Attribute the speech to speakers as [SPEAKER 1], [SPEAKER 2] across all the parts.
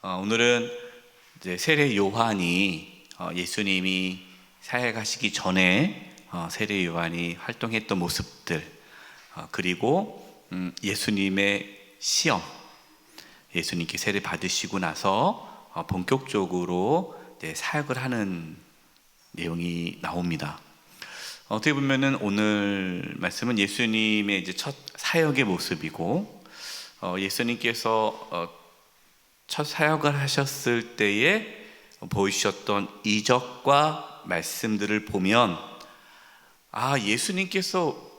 [SPEAKER 1] 오늘은 이제 세례 요한이 예수님이 사역하시기 전에 세례 요한이 활동했던 모습들, 그리고 예수님의 시험, 예수님께 세례 받으시고 나서 본격적으로 이제 사역을 하는 내용이 나옵니다. 어떻게 보면은 오늘 말씀은 예수님의 이제 첫 사역의 모습이고, 예수님께서 첫 사역을 하셨을 때에 보이셨던 이적과 말씀들을 보면 예수님께서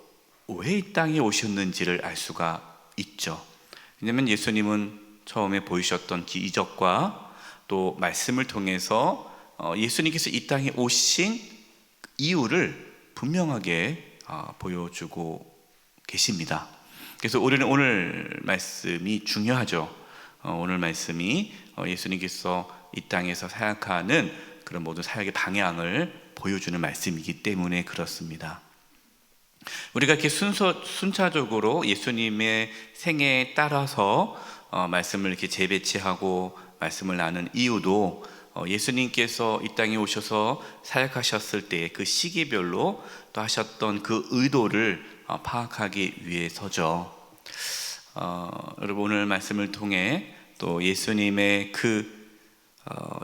[SPEAKER 1] 왜 이 땅에 오셨는지를 알 수가 있죠. 왜냐하면 예수님은 처음에 보이셨던 이적과 또 말씀을 통해서 예수님께서 이 땅에 오신 이유를 분명하게 보여주고 계십니다. 그래서 우리는 오늘 말씀이 중요하죠. 오늘 말씀이 예수님께서 이 땅에서 사역하는 그런 모든 사역의 방향을 보여주는 말씀이기 때문에 그렇습니다. 우리가 이렇게 순차적으로 예수님의 생애에 따라서 말씀을 이렇게 재배치하고 말씀을 나눈 이유도 예수님께서 이 땅에 오셔서 사역하셨을 때 그 시기별로 또 하셨던 그 의도를 파악하기 위해서죠. 여러분, 오늘 말씀을 통해 또 예수님의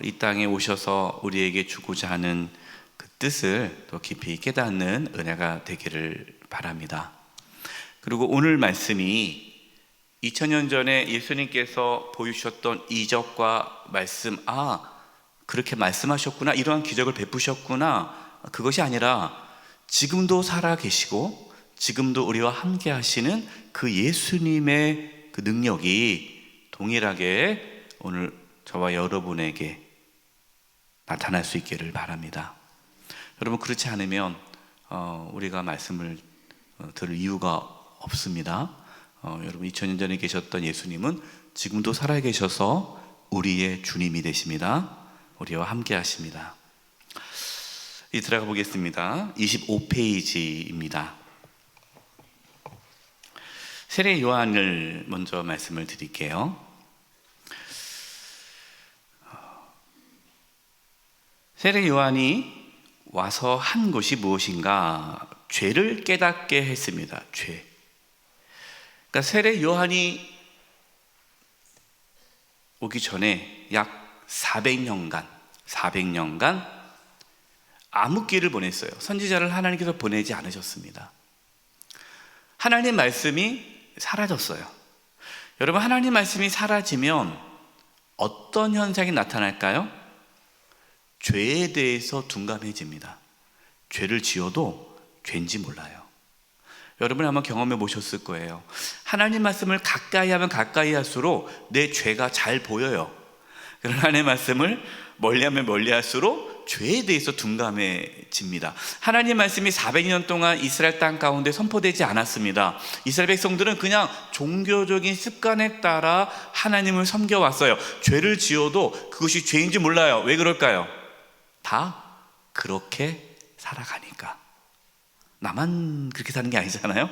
[SPEAKER 1] 이 땅에 오셔서 우리에게 주고자 하는 그 뜻을 또 깊이 깨닫는 은혜가 되기를 바랍니다. 그리고 오늘 말씀이 2000년 전에 예수님께서 보여주셨던 이적과 말씀, 그렇게 말씀하셨구나, 이러한 기적을 베푸셨구나, 그것이 아니라 지금도 살아계시고 지금도 우리와 함께 하시는 그 예수님의 그 능력이 동일하게 오늘 저와 여러분에게 나타날 수 있기를 바랍니다. 여러분, 그렇지 않으면 우리가 말씀을 들을 이유가 없습니다. 여러분, 2000년 전에 계셨던 예수님은 지금도 살아계셔서 우리의 주님이 되십니다. 우리와 함께 하십니다. 들어가 보겠습니다. 25페이지입니다. 세례 요한을 먼저 말씀을 드릴게요. 세례 요한이 와서 한 것이 무엇인가? 죄를 깨닫게 했습니다. 죄. 그러니까 세례 요한이 오기 전에 약 400년간 암흑기를 보냈어요. 선지자를 하나님께서 보내지 않으셨습니다. 하나님 말씀이 사라졌어요. 여러분, 하나님 말씀이 사라지면 어떤 현상이 나타날까요? 죄에 대해서 둔감해집니다. 죄를 지어도 죄인지 몰라요. 여러분 한번 경험해 보셨을 거예요. 하나님 말씀을 가까이 하면 가까이 할수록 내 죄가 잘 보여요. 그러나 하나님의 말씀을 멀리하면 멀리할수록 죄에 대해서 둔감해집니다. 하나님 말씀이 400년 동안 이스라엘 땅 가운데 선포되지 않았습니다. 이스라엘 백성들은 그냥 종교적인 습관에 따라 하나님을 섬겨왔어요. 죄를 지어도 그것이 죄인지 몰라요. 왜 그럴까요? 다 그렇게 살아가니까. 나만 그렇게 사는 게 아니잖아요.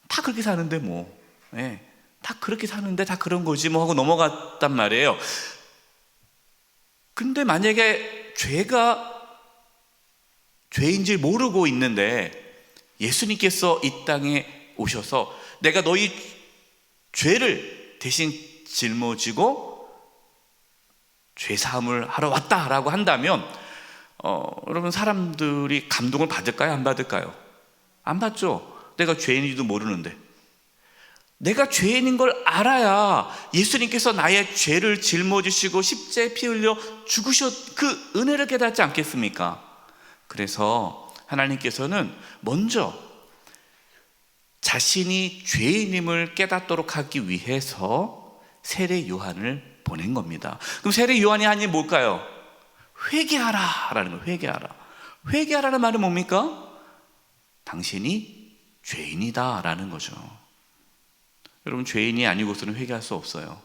[SPEAKER 1] 다 그렇게 사는데 다 그렇게 사는데 다 그런 거지 하고 넘어갔단 말이에요. 근데 만약에 죄가 죄인지 모르고 있는데 예수님께서 이 땅에 오셔서 내가 너희 죄를 대신 짊어지고 죄사함을 하러 왔다라고 한다면 여러분, 사람들이 감동을 받을까요? 안 받을까요? 안 받죠. 내가 죄인인지도 모르는데. 내가 죄인인 걸 알아야 예수님께서 나의 죄를 짊어지시고 십자가에 피 흘려 죽으셨 그 은혜를 깨닫지 않겠습니까? 그래서 하나님께서는 먼저 자신이 죄인임을 깨닫도록 하기 위해서 세례 요한을 보낸 겁니다. 그럼 세례 요한이 한 일이 뭘까요? 회개하라라는 거예요. 회개하라는 말은 뭡니까? 당신이 죄인이다라는 거죠. 여러분, 죄인이 아니고서는 회개할 수 없어요.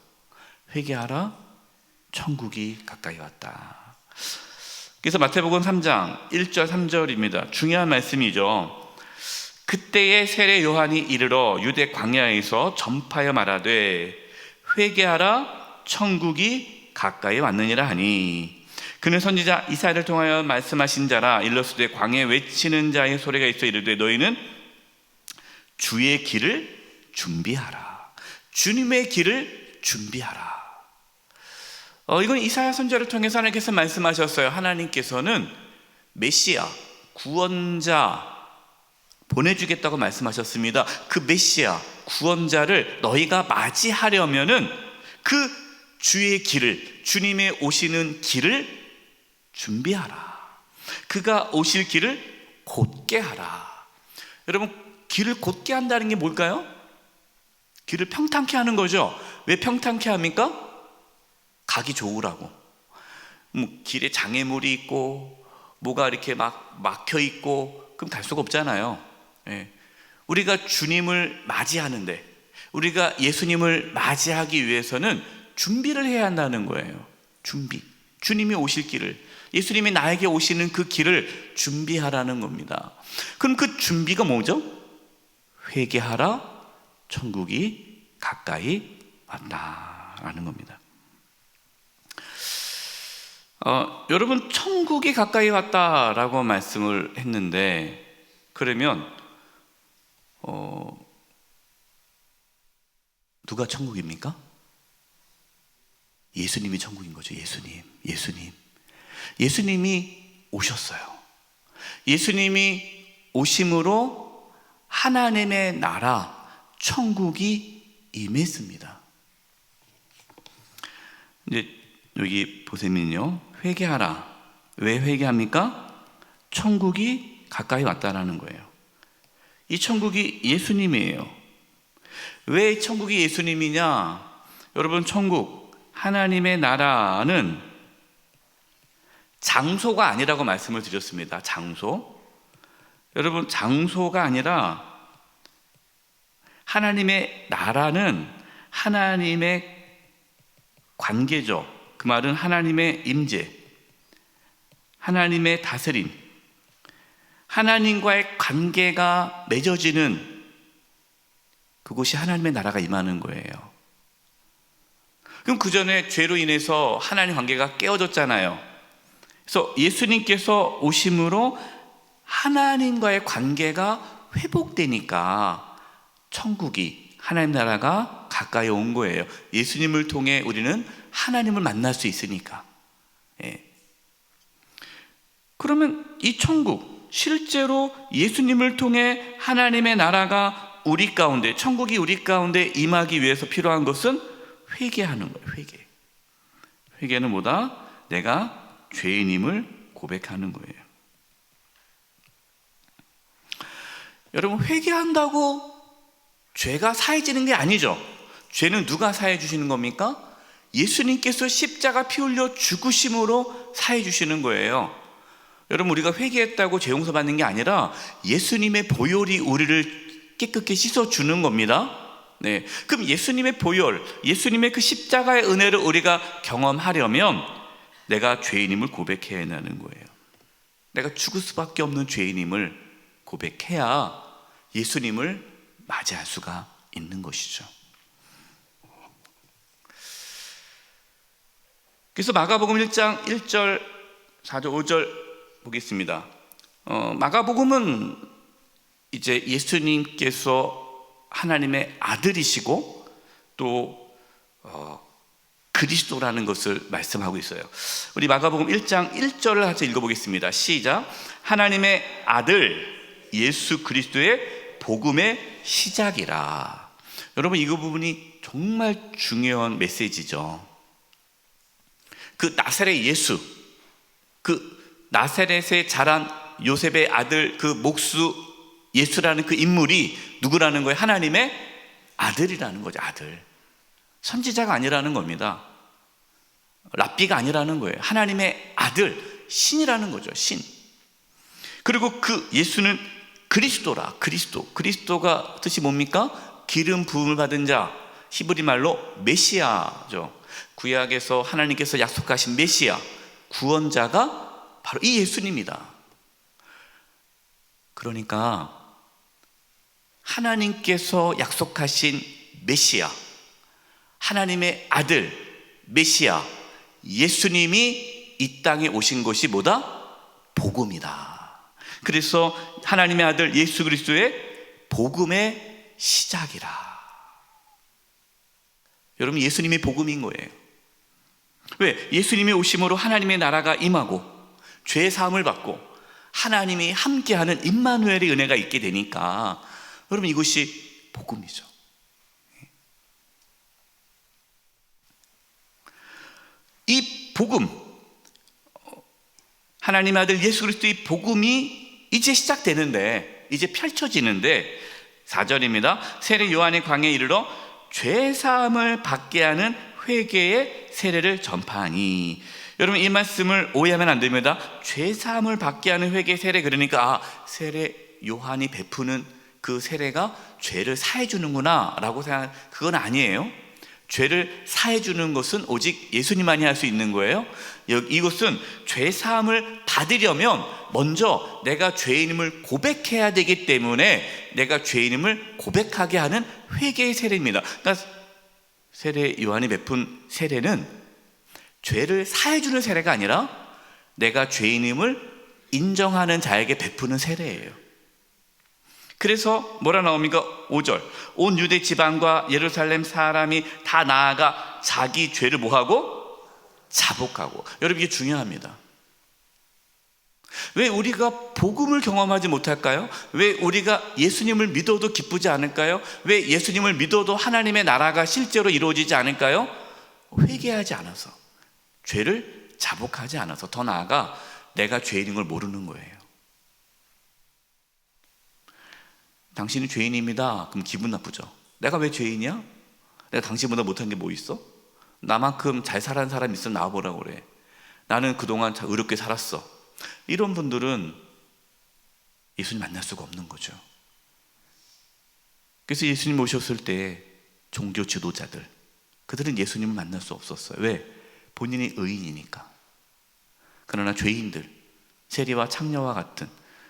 [SPEAKER 1] 회개하라, 천국이 가까이 왔다. 그래서 마태복음 3장 1절 3절입니다. 중요한 말씀이죠. 그때에 세례 요한이 이르러 유대 광야에서 전파하여 말하되 회개하라, 천국이 가까이 왔느니라 하니, 그는 선지자 이사야를 통하여 말씀하신 자라. 일러스되 광야에 외치는 자의 소리가 있어 이르되 너희는 주의 길을 준비하라. 주님의 길을 준비하라. 이건 이사야 선지자를 통해서 하나님께서 말씀하셨어요. 하나님께서는 메시아, 구원자 보내주겠다고 말씀하셨습니다. 그 메시아, 구원자를 너희가 맞이하려면은 그 주의 길을, 주님의 오시는 길을 준비하라. 그가 오실 길을 곧게 하라. 여러분, 길을 곧게 한다는 게 뭘까요? 길을 평탄케 하는 거죠. 왜 평탄케 합니까? 가기 좋으라고. 길에 장애물이 있고 뭐가 이렇게 막 막혀 있고 그럼 갈 수가 없잖아요. 우리가 주님을 맞이하는데, 우리가 예수님을 맞이하기 위해서는 준비를 해야 한다는 거예요. 준비. 주님이 오실 길을, 예수님이 나에게 오시는 그 길을 준비하라는 겁니다. 그럼 그 준비가 뭐죠? 회개하라, 천국이 가까이 왔다라는 겁니다. 여러분, 천국이 가까이 왔다라고 말씀을 했는데, 그러면 누가 천국입니까? 예수님이 천국인 거죠. 예수님이 오셨어요. 예수님이 오심으로 하나님의 나라, 천국이 임했습니다. 이제 여기 보시면요, 회개하라. 왜 회개합니까? 천국이 가까이 왔다라는 거예요. 이 천국이 예수님이에요. 왜 천국이 예수님이냐? 여러분, 천국, 하나님의 나라는 장소가 아니라고 말씀을 드렸습니다. 장소. 여러분, 장소가 아니라 하나님의 나라는 하나님의 관계죠. 그 말은 하나님의 임재, 하나님의 다스림, 하나님과의 관계가 맺어지는 그곳이 하나님의 나라가 임하는 거예요. 그럼 그 전에 죄로 인해서 하나님 관계가 깨어졌잖아요. 그래서 예수님께서 오심으로 하나님과의 관계가 회복되니까 천국이, 하나님 나라가 가까이 온 거예요. 예수님을 통해 우리는 하나님을 만날 수 있으니까. 그러면 이 천국, 실제로 예수님을 통해 하나님의 나라가 우리 가운데, 천국이 우리 가운데 임하기 위해서 필요한 것은 회개하는 거예요. 회개는 뭐다? 내가 죄인임을 고백하는 거예요. 여러분, 회개한다고 죄가 사해지는 게 아니죠. 죄는 누가 사해 주시는 겁니까? 예수님께서 십자가 피 흘려 죽으심으로 사해 주시는 거예요. 여러분, 우리가 회개했다고 죄 용서 받는 게 아니라 예수님의 보혈이 우리를 깨끗게 씻어 주는 겁니다. 네. 그럼 예수님의 보혈, 예수님의 그 십자가의 은혜를 우리가 경험하려면 내가 죄인임을 고백해야 하는 거예요. 내가 죽을 수밖에 없는 죄인임을 고백해야 예수님을 맞이할 수가 있는 것이죠. 그래서 마가복음 1장 1절, 4절, 5절 보겠습니다. 마가복음은 이제 예수님께서 하나님의 아들이시고 또 그리스도라는 것을 말씀하고 있어요. 우리 마가복음 1장 1절을 같이 읽어보겠습니다. 시작. 하나님의 아들 예수 그리스도의 복음의 시작이라. 여러분, 이 부분이 정말 중요한 메시지죠. 그 나사렛 예수, 그 나사렛에 자란 요셉의 아들, 그 목수 예수라는 그 인물이 누구라는 거예요? 하나님의 아들이라는 거죠. 아들. 선지자가 아니라는 겁니다. 랍비가 아니라는 거예요. 하나님의 아들, 신이라는 거죠. 신. 그리고 그 예수는 그리스도라. 그리스도가 뜻이 뭡니까? 기름 부음을 받은 자, 히브리 말로 메시아죠. 구약에서 하나님께서 약속하신 메시아, 구원자가 바로 이 예수님이다. 그러니까 하나님께서 약속하신 메시아, 하나님의 아들 메시아, 예수님이 이 땅에 오신 것이 뭐다? 복음이다. 그래서 하나님의 아들 예수 그리스도의 복음의 시작이라. 여러분, 예수님이 복음인 거예요. 왜? 예수님이 오심으로 하나님의 나라가 임하고 죄 사함을 받고 하나님이 함께하는 임마누엘의 은혜가 있게 되니까 여러분, 이것이 복음이죠. 이 복음, 하나님의 아들 예수 그리스도의 복음이 이제 시작되는데, 이제 펼쳐지는데 4절입니다. 세례 요한의 광야에 이르러 죄 사함을 받게 하는 회개의 세례를 전파하니. 여러분, 이 말씀을 오해하면 안 됩니다. 죄 사함을 받게 하는 회개의 세례, 그러니까 세례 요한이 베푸는 그 세례가 죄를 사해 주는구나 라고 생각하는, 그건 아니에요. 죄를 사해 주는 것은 오직 예수님만이 할 수 있는 거예요. 이것은 죄 사함을 받으려면 먼저 내가 죄인임을 고백해야 되기 때문에 내가 죄인임을 고백하게 하는 회개의 세례입니다. 그러니까 세례 요한이 베푼 세례는 죄를 사해 주는 세례가 아니라 내가 죄인임을 인정하는 자에게 베푸는 세례예요. 그래서 뭐라 나옵니까? 5절. 온 유대 지방과 예루살렘 사람이 다 나아가 자기 죄를 뭐하고? 자복하고. 여러분, 이게 중요합니다. 왜 우리가 복음을 경험하지 못할까요? 왜 우리가 예수님을 믿어도 기쁘지 않을까요? 왜 예수님을 믿어도 하나님의 나라가 실제로 이루어지지 않을까요? 회개하지 않아서, 죄를 자복하지 않아서, 더 나아가 내가 죄인인 걸 모르는 거예요. 당신이 죄인입니다. 그럼 기분 나쁘죠. 내가 왜 죄인이야? 내가 당신보다 못한 게 뭐 있어? 나만큼 잘 살아는 사람 있으면 나와보라고 그래. 나는 그동안 잘 의롭게 살았어. 이런 분들은 예수님 만날 수가 없는 거죠. 그래서 예수님 오셨을 때 종교 지도자들, 그들은 예수님을 만날 수 없었어요. 왜? 본인이 의인이니까. 그러나 죄인들, 세리와 창녀와 같은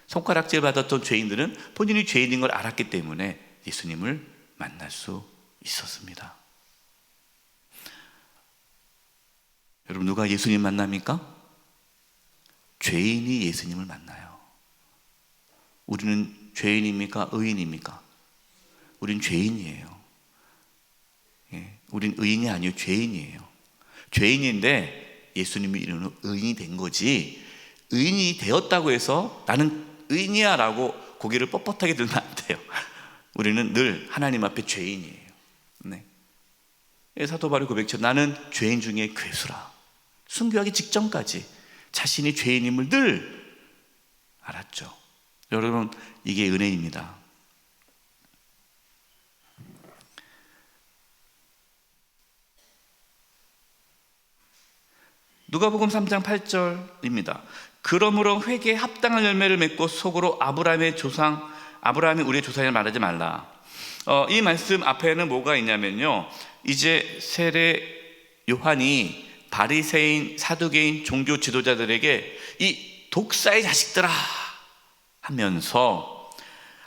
[SPEAKER 1] 손가락질 받았던 죄인들은 본인이 죄인인 걸 알았기 때문에 예수님을 만날 수 있었습니다. 여러분, 누가 예수님 만납니까? 죄인이 예수님을 만나요. 우리는 죄인입니까? 의인입니까? 우린 죄인이에요. 우린 의인이 아니요 죄인이에요. 죄인인데 예수님이 이르는 의인이 된 거지, 의인이 되었다고 해서 나는 의인이야 라고 고개를 뻣뻣하게 들면 안 돼요. 우리는 늘 하나님 앞에 죄인이에요. 네. 사도 바울이 고백처럼 나는 죄인 중에 괴수라. 순교하기 직전까지 자신이 죄인임을 늘 알았죠. 여러분, 이게 은혜입니다. 누가복음 3장 8절입니다. 그러므로 회개에 합당한 열매를 맺고 속으로 아브라함의 조상, 아브라함이 우리의 조상이라 말하지 말라. 이 말씀 앞에는 뭐가 있냐면요, 이제 세례 요한이 바리새인, 사두개인, 종교 지도자들에게 이 독사의 자식들아 하면서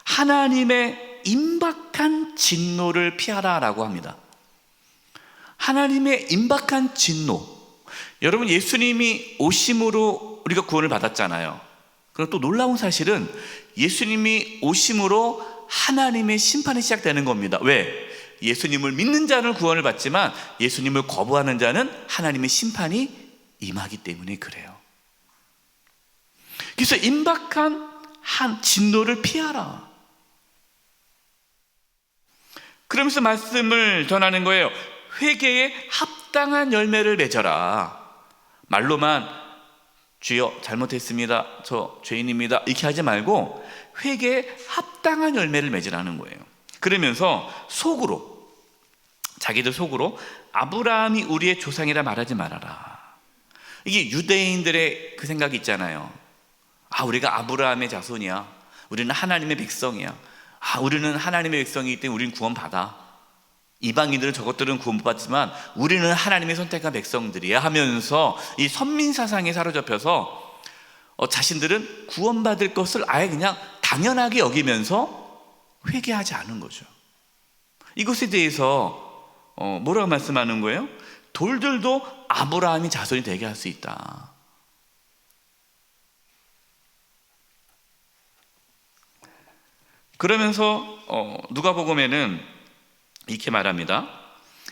[SPEAKER 1] 하나님의 임박한 진노를 피하라라고 합니다. 하나님의 임박한 진노. 여러분, 예수님이 오심으로 우리가 구원을 받았잖아요. 그럼 또 놀라운 사실은 예수님이 오심으로 하나님의 심판이 시작되는 겁니다. 왜? 예수님을 믿는 자는 구원을 받지만 예수님을 거부하는 자는 하나님의 심판이 임하기 때문에 그래요. 그래서 임박한 한 진노를 피하라. 그러면서 말씀을 전하는 거예요. 회개에 합당한 열매를 맺어라. 말로만 주여 잘못했습니다, 저 죄인입니다 이렇게 하지 말고 회개에 합당한 열매를 맺으라는 거예요. 그러면서 속으로, 자기들 속으로 아브라함이 우리의 조상이라 말하지 말아라. 이게 유대인들의 그 생각이 있잖아요. 우리가 아브라함의 자손이야, 우리는 하나님의 백성이야, 우리는 하나님의 백성이기 때문에 우리는 구원받아. 이방인들은 저것들은 구원 못 받지만 우리는 하나님의 선택한 백성들이야 하면서 이 선민사상에 사로잡혀서 자신들은 구원받을 것을 아예 그냥 당연하게 여기면서 회개하지 않은 거죠. 이것에 대해서 뭐라고 말씀하는 거예요? 돌들도 아브라함이 자손이 되게 할 수 있다. 그러면서 누가복음에는 이렇게 말합니다.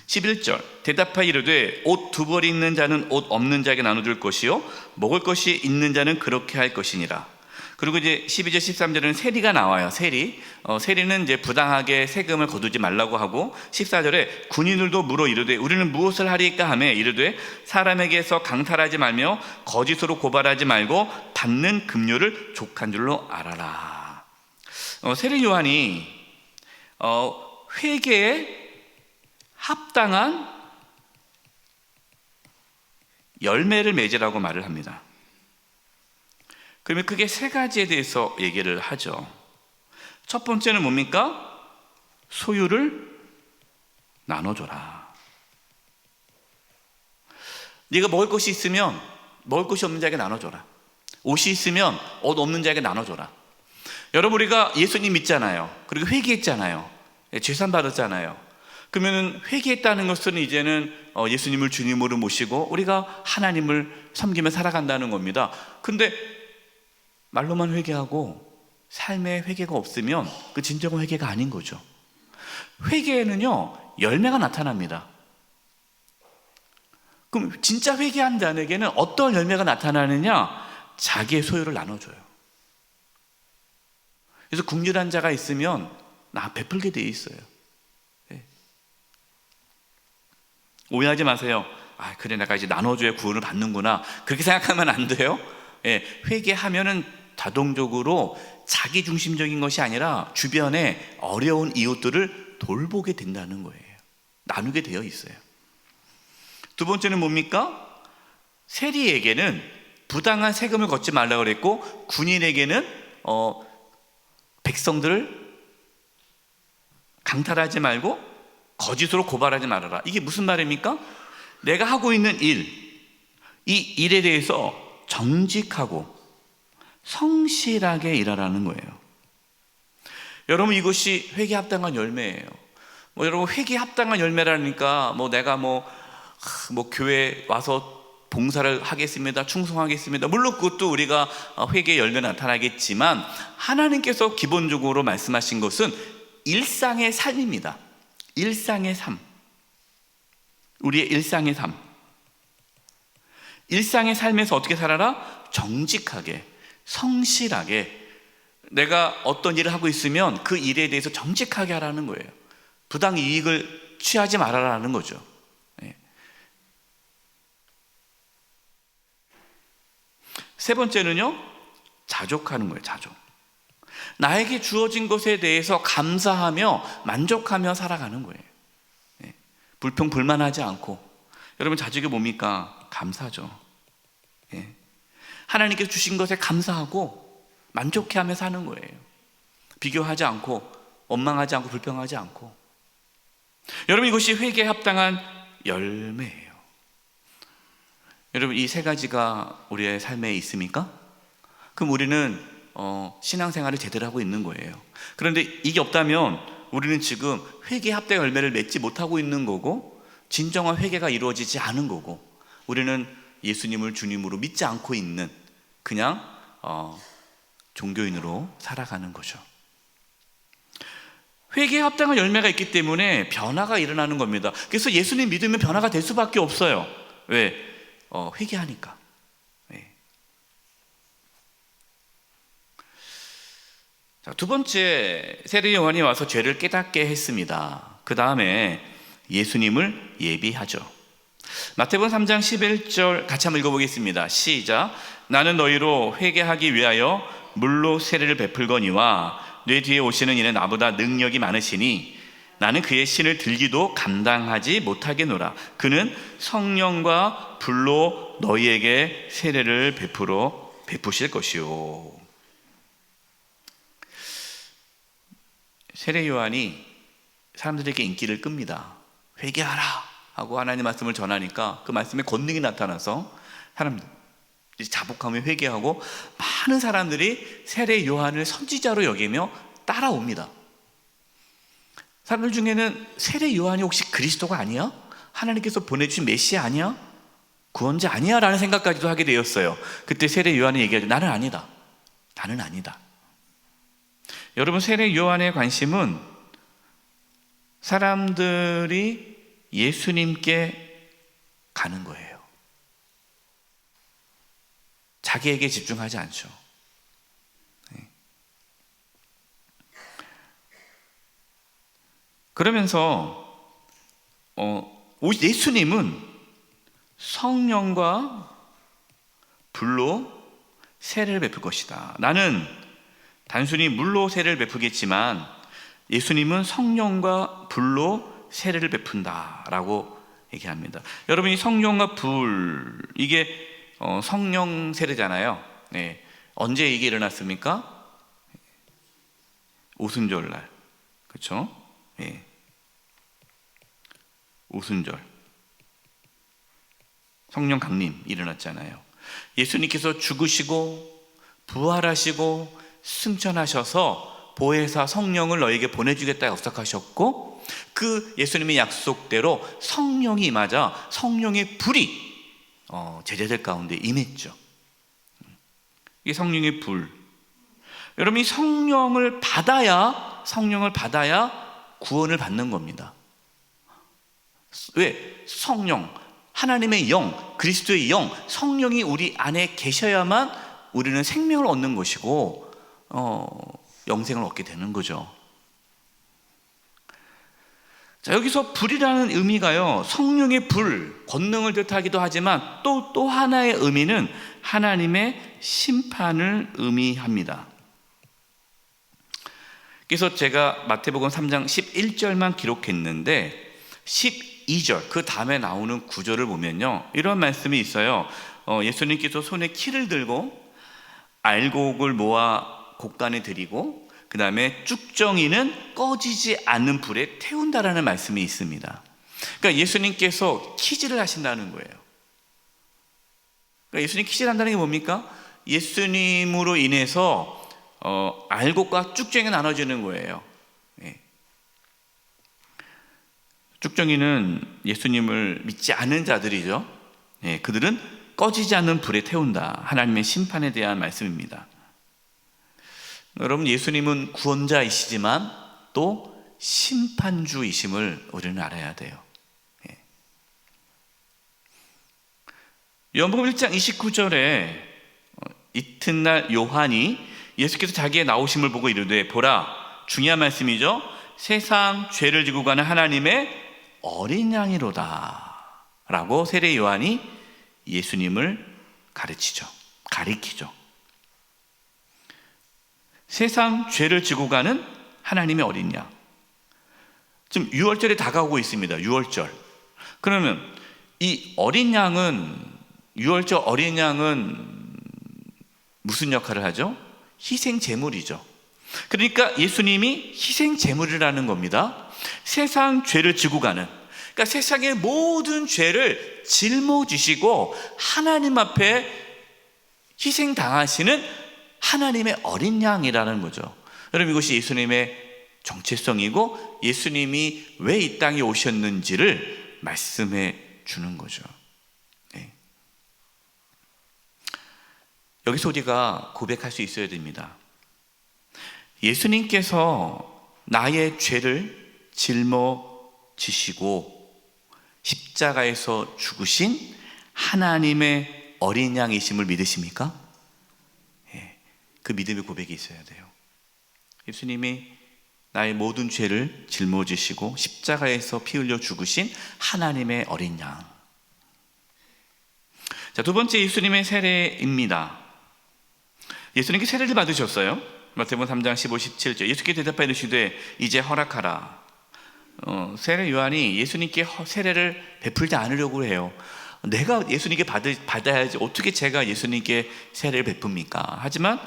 [SPEAKER 1] 11절 대답하여 이르되 옷 두 벌이 있는 자는 옷 없는 자에게 나눠줄 것이요 먹을 것이 있는 자는 그렇게 할 것이니라. 그리고 이제 12절 13절에는 세리가 나와요. 세리는 이제 부당하게 세금을 거두지 말라고 하고, 14절에 군인들도 물어 이르되 우리는 무엇을 하리까 하며 이르되 사람에게서 강탈하지 말며 거짓으로 고발하지 말고 받는 급료를 족한 줄로 알아라. 세리 요한이 회개에 합당한 열매를 맺으라고 말을 합니다. 그러면 그게 세 가지에 대해서 얘기를 하죠. 첫 번째는 뭡니까? 소유를 나눠줘라. 네가 먹을 것이 있으면 먹을 것이 없는 자에게 나눠줘라. 옷이 있으면 옷 없는 자에게 나눠줘라. 여러분, 우리가 예수님 믿잖아요. 그리고 회개했잖아요. 죄산 받았잖아요. 그러면 회개했다는 것은 이제는 예수님을 주님으로 모시고 우리가 하나님을 섬기며 살아간다는 겁니다. 근데 말로만 회개하고 삶에 회개가 없으면 그 진정한 회개가 아닌 거죠. 회개에는요, 열매가 나타납니다. 그럼 진짜 회개한 자에게는 어떤 열매가 나타나느냐? 자기의 소유를 나눠줘요. 그래서 긍휼한 자가 있으면 나 베풀게 돼 있어요. 네. 오해하지 마세요. 그래, 내가 이제 나눠줘야 구원을 받는구나, 그렇게 생각하면 안 돼요. 네. 회개하면은 자동적으로 자기 중심적인 것이 아니라 주변에 어려운 이웃들을 돌보게 된다는 거예요. 나누게 되어 있어요. 두 번째는 뭡니까? 세리에게는 부당한 세금을 걷지 말라고 그랬고, 군인에게는 백성들을 강탈하지 말고 거짓으로 고발하지 말아라. 이게 무슨 말입니까? 내가 하고 있는 일, 이 일에 대해서 정직하고 성실하게 일하라는 거예요. 여러분, 이것이 회개에 합당한 열매예요. 여러분, 회개에 합당한 열매라니까 내가 교회 와서 봉사를 하겠습니다, 충성하겠습니다, 물론 그것도 우리가 회개의 열매 나타나겠지만, 하나님께서 기본적으로 말씀하신 것은 일상의 삶입니다. 일상의 삶, 우리의 일상의 삶. 일상의 삶에서 어떻게 살아라? 정직하게, 성실하게. 내가 어떤 일을 하고 있으면 그 일에 대해서 정직하게 하라는 거예요. 부당 이익을 취하지 말아라는 거죠. 세 번째는요, 자족하는 거예요. 자족. 나에게 주어진 것에 대해서 감사하며 만족하며 살아가는 거예요. 불평 불만하지 않고. 여러분, 자족이 뭡니까? 감사죠. 하나님께서 주신 것에 감사하고 만족해하며 사는 거예요. 비교하지 않고, 원망하지 않고, 불평하지 않고. 여러분, 이것이 회개에 합당한 열매예요. 여러분, 이 세 가지가 우리의 삶에 있습니까? 그럼 우리는 신앙생활을 제대로 하고 있는 거예요. 그런데 이게 없다면 우리는 지금 회개에 합당한 열매를 맺지 못하고 있는 거고, 진정한 회개가 이루어지지 않은 거고, 우리는 예수님을 주님으로 믿지 않고 있는 그냥 종교인으로 살아가는 거죠. 회개에 합당한 열매가 있기 때문에 변화가 일어나는 겁니다. 그래서 예수님 믿으면 변화가 될 수밖에 없어요. 왜? 회개하니까. 자, 두 번째, 세리 요한이 와서 죄를 깨닫게 했습니다. 그 다음에 예수님을 예비하죠. 마태복음 3장 11절 같이 한번 읽어보겠습니다. 시작. 나는 너희로 회개하기 위하여 물로 세례를 베풀거니와 내 뒤에 오시는 이는 나보다 능력이 많으시니 나는 그의 신을 들기도 감당하지 못하겠노라. 그는 성령과 불로 너희에게 세례를 베푸실 것이요. 세례 요한이 사람들에게 인기를 끕니다. 회개하라 하고 하나님 말씀을 전하니까 그 말씀에 권능이 나타나서 사람들이 자복하며 회개하고, 많은 사람들이 세례 요한을 선지자로 여기며 따라옵니다. 사람들 중에는 세례 요한이 혹시 그리스도가 아니야? 하나님께서 보내주신 메시아 아니야? 구원자 아니야? 라는 생각까지도 하게 되었어요. 그때 세례 요한이 얘기하죠. 나는 아니다. 나는 아니다. 여러분, 세례 요한의 관심은 사람들이 예수님께 가는 거예요. 자기에게 집중하지 않죠. 그러면서 예수님은 성령과 불로 세례를 베풀 것이다. 나는 단순히 물로 세례를 베푸겠지만 예수님은 성령과 불로 세례를 베푼다 라고 얘기합니다. 여러분이 성령과 불, 이게 성령 세례잖아요. 네. 언제 이게 일어났습니까? 오순절날, 그렇죠? 네. 오순절 성령 강림 일어났잖아요. 예수님께서 죽으시고 부활하시고 승천하셔서 보혜사 성령을 너에게 보내주겠다 약속하셨고, 그 예수님의 약속대로 성령이 임하자 성령의 불이 제자들 가운데 임했죠. 이게 성령의 불. 여러분이 성령을 받아야 구원을 받는 겁니다. 왜? 성령, 하나님의 영, 그리스도의 영, 성령이 우리 안에 계셔야만 우리는 생명을 얻는 것이고 영생을 얻게 되는 거죠. 자, 여기서 불이라는 의미가요, 성령의 불, 권능을 뜻하기도 하지만 또 하나의 의미는 하나님의 심판을 의미합니다. 그래서 제가 마태복음 3장 11절만 기록했는데 12절 그 다음에 나오는 구절을 보면요, 이런 말씀이 있어요. 예수님께서 손에 키를 들고 알곡을 모아 곡간에 들이고 그 다음에 쭉정이는 꺼지지 않는 불에 태운다라는 말씀이 있습니다. 그러니까 예수님께서 키질을 하신다는 거예요. 그러니까 예수님 키질 한다는 게 뭡니까? 예수님으로 인해서 알곡과 쭉정이가 나눠지는 거예요. 쭉정이는 예수님을 믿지 않는 자들이죠. 그들은 꺼지지 않는 불에 태운다. 하나님의 심판에 대한 말씀입니다. 여러분, 예수님은 구원자이시지만 또 심판주이심을 우리는 알아야 돼요. 요한복음 1장 29절에 이튿날 요한이 예수께서 자기의 나오심을 보고 이르되, 보라, 중요한 말씀이죠. 세상 죄를 지고 가는 하나님의 어린 양이로다 라고 세례 요한이 예수님을 가리키죠. 세상 죄를 지고 가는 하나님의 어린 양. 지금 유월절이 다가오고 있습니다. 유월절. 그러면 이 어린 양은, 유월절 어린 양은 무슨 역할을 하죠? 희생 제물이죠. 그러니까 예수님이 희생 제물이라는 겁니다. 세상 죄를 지고 가는, 그러니까 세상의 모든 죄를 짊어지시고 하나님 앞에 희생 당하시는 하나님의 어린 양이라는 거죠. 여러분, 이것이 예수님의 정체성이고 예수님이 왜 이 땅에 오셨는지를 말씀해 주는 거죠. 여기서 우리가 고백할 수 있어야 됩니다. 예수님께서 나의 죄를 짊어지시고 십자가에서 죽으신 하나님의 어린 양이심을 믿으십니까? 그 믿음의 고백이 있어야 돼요. 예수님이 나의 모든 죄를 짊어지시고 십자가에서 피 흘려 죽으신 하나님의 어린 양. 자, 두 번째 예수님의 세례입니다. 예수님께 세례를 받으셨어요. 마태복음 3장 15, 17절. 예수께서 대답하여 이르시되 이제 허락하라. 세례 요한이 예수님께 세례를 베풀지 않으려고 해요. 내가 예수님께 받아야지 어떻게 제가 예수님께 세례를 베풉니까? 하지만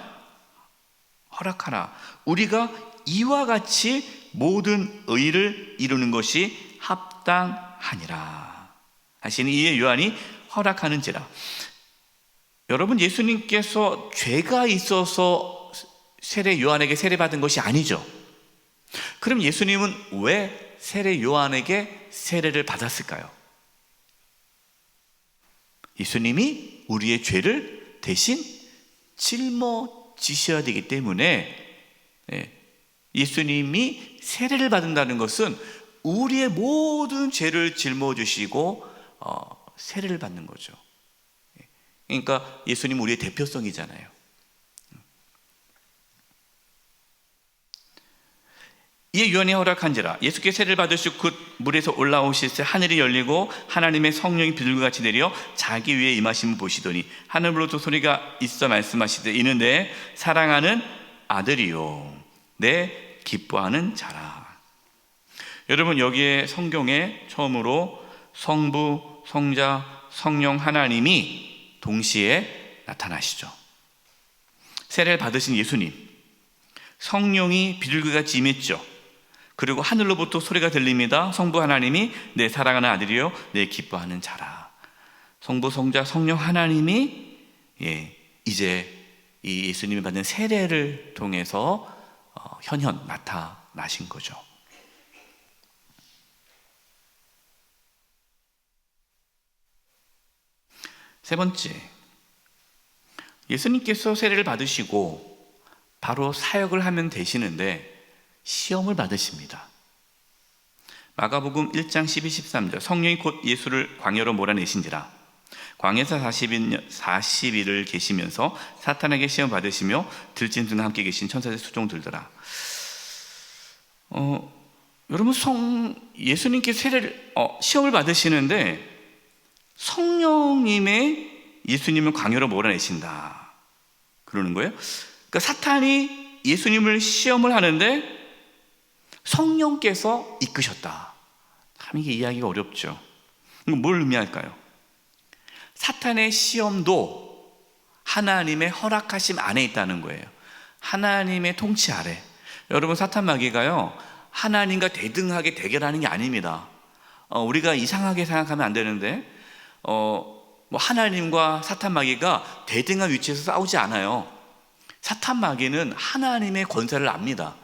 [SPEAKER 1] 허락하라. 우리가 이와 같이 모든 의를 이루는 것이 합당하니라 하시니 이에 요한이 허락하는지라. 여러분, 예수님께서 죄가 있어서 세례 요한에게 세례받은 것이 아니죠. 그럼 예수님은 왜 세례 요한에게 세례를 받았을까요? 예수님이 우리의 죄를 대신 짊어지셔야 되기 때문에 예수님이 세례를 받는다는 것은 우리의 모든 죄를 짊어지시고 세례를 받는 거죠. 그러니까 예수님 우리의 대표성이잖아요. 이에 유언이 허락한지라 예수께 세례를 받으시고 곧 물에서 올라오실 때 하늘이 열리고 하나님의 성령이 비둘기같이 내려 자기 위에 임하심을 보시더니 하늘로부터 소리가 있어 말씀하시되 이는 내 사랑하는 아들이요 내 기뻐하는 자라. 여러분, 여기에 성경에 처음으로 성부, 성자, 성령 하나님이 동시에 나타나시죠. 세례를 받으신 예수님, 성령이 비둘기같이 임했죠. 그리고 하늘로부터 소리가 들립니다. 성부 하나님이 내 사랑하는 아들이요 내 기뻐하는 자라. 성부, 성자, 성령 하나님이 이제 이 예수님이 받는 세례를 통해서 현현 나타나신 거죠. 세 번째, 예수님께서 세례를 받으시고 바로 사역을 하면 되시는데 시험을 받으십니다. 마가복음 1장 12, 13절 성령이 곧 예수를 광야로 몰아내신지라 광야에서 40일을 계시면서 사탄에게 시험 받으시며 들짐승과 함께 계신 천사들 수종 들더라. 여러분, 예수님께 시험을 받으시는데 성령님의 예수님을 광야로 몰아내신다 그러는 거예요. 그러니까 사탄이 예수님을 시험을 하는데 성령께서 이끄셨다. 참 이게 이해하기가 어렵죠. 뭘 의미할까요? 사탄의 시험도 하나님의 허락하심 안에 있다는 거예요. 하나님의 통치 아래. 여러분, 사탄 마귀가요 하나님과 대등하게 대결하는 게 아닙니다. 우리가 이상하게 생각하면 안 되는데 하나님과 사탄 마귀가 대등한 위치에서 싸우지 않아요. 사탄 마귀는 하나님의 권세를 압니다.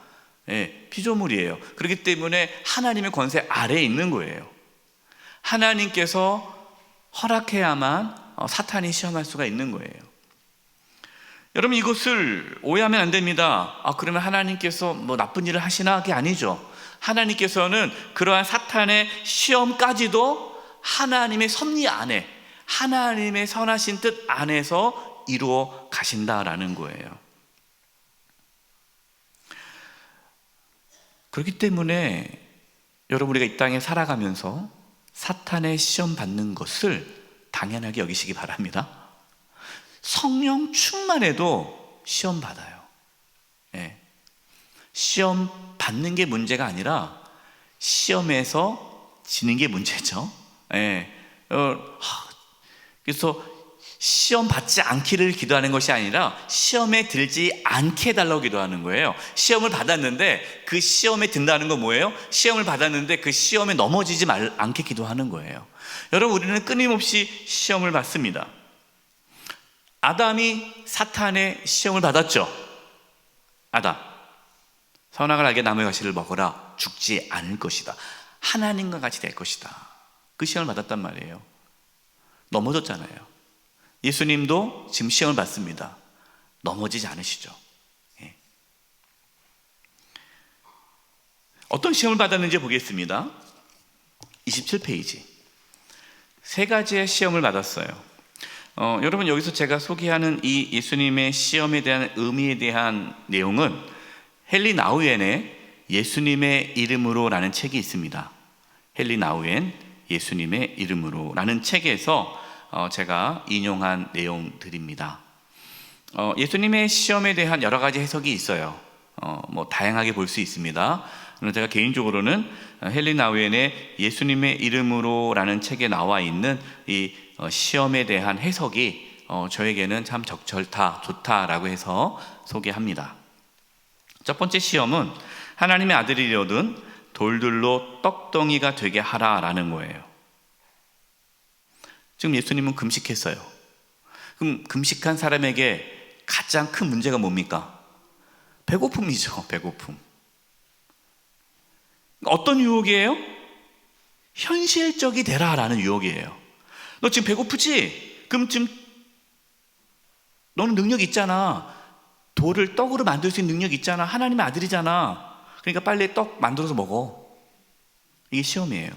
[SPEAKER 1] 피조물이에요. 그렇기 때문에 하나님의 권세 아래에 있는 거예요. 하나님께서 허락해야만 사탄이 시험할 수가 있는 거예요. 여러분, 이것을 오해하면 안 됩니다. 그러면 하나님께서 나쁜 일을 하시나? 그게 아니죠. 하나님께서는 그러한 사탄의 시험까지도 하나님의 섭리 안에, 하나님의 선하신 뜻 안에서 이루어 가신다라는 거예요. 그렇기 때문에 여러분, 우리가 이 땅에 살아가면서 사탄의 시험 받는 것을 당연하게 여기시기 바랍니다. 성령 충만해도 시험 받아요. 시험 받는 게 문제가 아니라 시험에서 지는 게 문제죠. 그래서 시험 받지 않기를 기도하는 것이 아니라 시험에 들지 않게 해달라고 기도하는 거예요. 시험을 받았는데 그 시험에 든다는 건 뭐예요? 시험을 받았는데 그 시험에 넘어지지 않게 기도하는 거예요. 여러분, 우리는 끊임없이 시험을 받습니다. 아담이 사탄의 시험을 받았죠. 아담, 선악을 알게 나무의 가시를 먹어라. 죽지 않을 것이다. 하나님과 같이 될 것이다. 그 시험을 받았단 말이에요. 넘어졌잖아요. 예수님도 지금 시험을 받습니다. 넘어지지 않으시죠. 어떤 시험을 받았는지 보겠습니다. 27페이지. 세 가지의 시험을 받았어요. 여러분, 여기서 제가 소개하는 이 예수님의 시험에 대한 의미에 대한 내용은 헨리 나우엔의 예수님의 이름으로 라는 책이 있습니다. 헨리 나우엔 예수님의 이름으로 라는 책에서 제가 인용한 내용들입니다. 예수님의 시험에 대한 여러 가지 해석이 있어요. 다양하게 볼 수 있습니다. 제가 개인적으로는 헨리 나우엔의 예수님의 이름으로 라는 책에 나와 있는 이 시험에 대한 해석이 저에게는 참 좋다라고 해서 소개합니다. 첫 번째 시험은 하나님의 아들이려든 돌들로 떡덩이가 되게 하라라는 거예요. 지금 예수님은 금식했어요. 그럼 금식한 사람에게 가장 큰 문제가 뭡니까? 배고픔이죠. 배고픔. 어떤 유혹이에요? 현실적이 되라라는 유혹이에요. 너 지금 배고프지? 그럼 지금 너는 능력 있잖아. 돌을 떡으로 만들 수 있는 능력 있잖아. 하나님의 아들이잖아. 그러니까 빨리 떡 만들어서 먹어. 이게 시험이에요.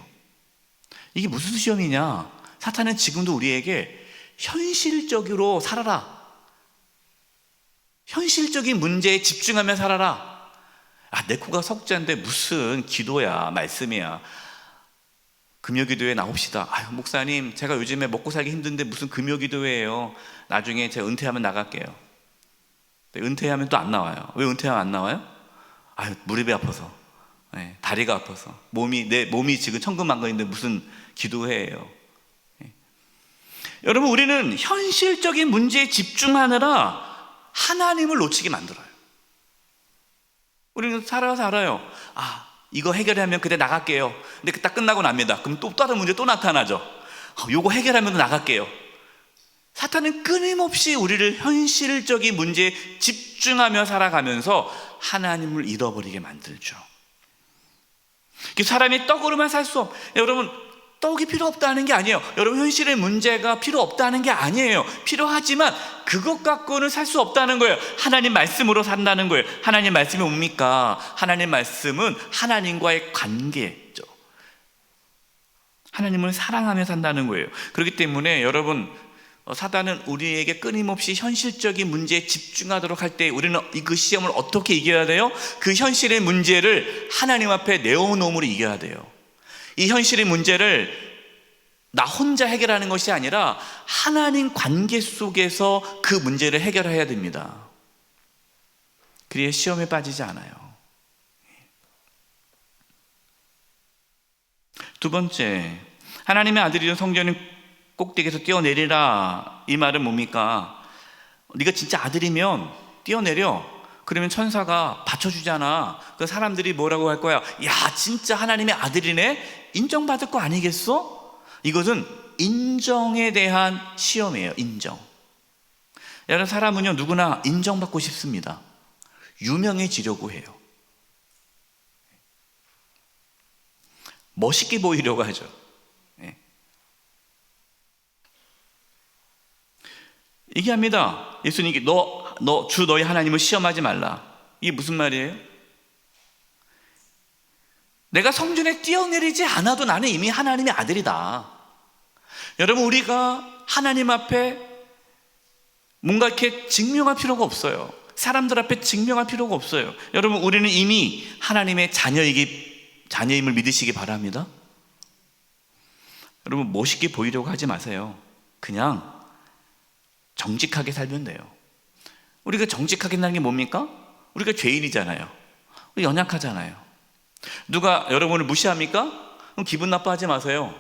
[SPEAKER 1] 이게 무슨 시험이냐? 사탄은 지금도 우리에게 현실적으로 살아라. 현실적인 문제에 집중하며 살아라. 내 코가 석자인데 무슨 기도야, 말씀이야. 금요기도회 나옵시다. 목사님, 제가 요즘에 먹고 살기 힘든데 무슨 금요기도회예요. 나중에 제가 은퇴하면 나갈게요. 은퇴하면 또 안 나와요. 왜 은퇴하면 안 나와요? 무릎이 아파서, 다리가 아파서, 내 몸이 지금 천근만근인데 무슨 기도회예요. 여러분, 우리는 현실적인 문제에 집중하느라 하나님을 놓치게 만들어요. 우리는 살아요. 이거 해결하면 그때 나갈게요. 근데 딱 끝나고 납니다. 그럼 또 다른 문제 또 나타나죠. 요거 해결하면 나갈게요. 사탄은 끊임없이 우리를 현실적인 문제에 집중하며 살아가면서 하나님을 잃어버리게 만들죠. 사람이 떡으로만 살 수 여러분, 떡이 필요 없다는 게 아니에요. 여러분, 현실의 문제가 필요 없다는 게 아니에요. 필요하지만 그것 갖고는 살 수 없다는 거예요. 하나님 말씀으로 산다는 거예요. 하나님 말씀이 뭡니까? 하나님 말씀은 하나님과의 관계죠. 하나님을 사랑하며 산다는 거예요. 그렇기 때문에 여러분, 사단은 우리에게 끊임없이 현실적인 문제에 집중하도록 할 때 우리는 그 시험을 어떻게 이겨야 돼요? 그 현실의 문제를 하나님 앞에 내어놓음으로 이겨야 돼요. 이 현실의 문제를 나 혼자 해결하는 것이 아니라 하나님 관계 속에서 그 문제를 해결해야 됩니다. 그래야 시험에 빠지지 않아요. 두 번째, 하나님의 아들이던 성전은 꼭대기에서 뛰어내리라. 이 말은 뭡니까? 네가 진짜 아들이면 뛰어내려. 그러면 천사가 받쳐주잖아. 그 사람들이 뭐라고 할 거야? 야, 진짜 하나님의 아들이네? 인정받을 거 아니겠어? 이것은 인정에 대한 시험이에요. 인정. 여러분, 사람은요 누구나 인정받고 싶습니다. 유명해지려고 해요. 멋있게 보이려고 하죠. 얘기합니다. 예수님께 주 너희 하나님을 시험하지 말라. 이게 무슨 말이에요? 내가 성전에 뛰어내리지 않아도 나는 이미 하나님의 아들이다. 여러분, 우리가 하나님 앞에 뭔가 이렇게 증명할 필요가 없어요. 사람들 앞에 증명할 필요가 없어요. 여러분, 우리는 이미 하나님의 자녀임을 믿으시기 바랍니다. 여러분, 멋있게 보이려고 하지 마세요. 그냥 정직하게 살면 돼요. 우리가 정직하게 사는 게 뭡니까? 우리가 죄인이잖아요. 우리 연약하잖아요. 누가 여러분을 무시합니까? 그럼 기분 나빠하지 마세요.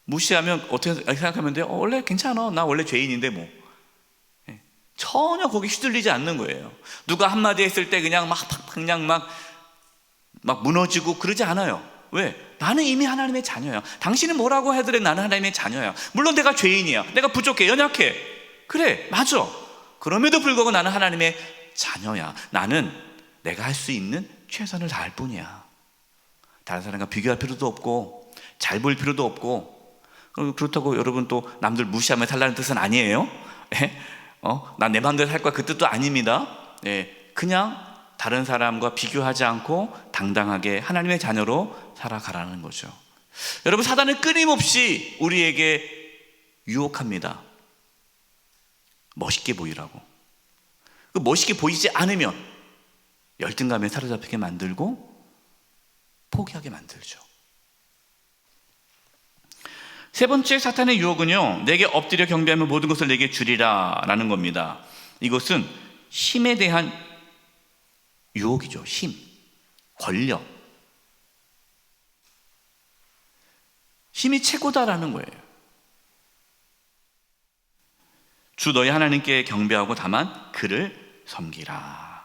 [SPEAKER 1] 무시하면 어떻게 생각하면 돼요? 원래 괜찮아. 나 원래 죄인인데 뭐. 전혀 거기 휘둘리지 않는 거예요. 누가 한마디 했을 때 그냥 막 무너지고 그러지 않아요. 왜? 나는 이미 하나님의 자녀야. 당신은 뭐라고 하더라도 나는 하나님의 자녀야. 물론 내가 죄인이야. 내가 부족해. 연약해. 그래, 맞아. 그럼에도 불구하고 나는 하나님의 자녀야. 나는 내가 할 수 있는 최선을 다할 뿐이야. 다른 사람과 비교할 필요도 없고 잘 보일 필요도 없고. 그렇다고 여러분 또 남들 무시하며 살라는 뜻은 아니에요. 난 내 마음대로 살 거야, 그 뜻도 아닙니다. 그냥 다른 사람과 비교하지 않고 당당하게 하나님의 자녀로 살아가라는 거죠. 여러분, 사단은 끊임없이 우리에게 유혹합니다. 멋있게 보이라고. 그 멋있게 보이지 않으면 열등감에 사로잡히게 만들고 포기하게 만들죠. 세 번째 사탄의 유혹은요, 내게 엎드려 경배하면 모든 것을 내게 주리라 라는 겁니다. 이것은 힘에 대한 유혹이죠. 힘, 권력. 힘이 최고다라는 거예요. 주 너희 하나님께 경배하고 다만 그를 섬기라.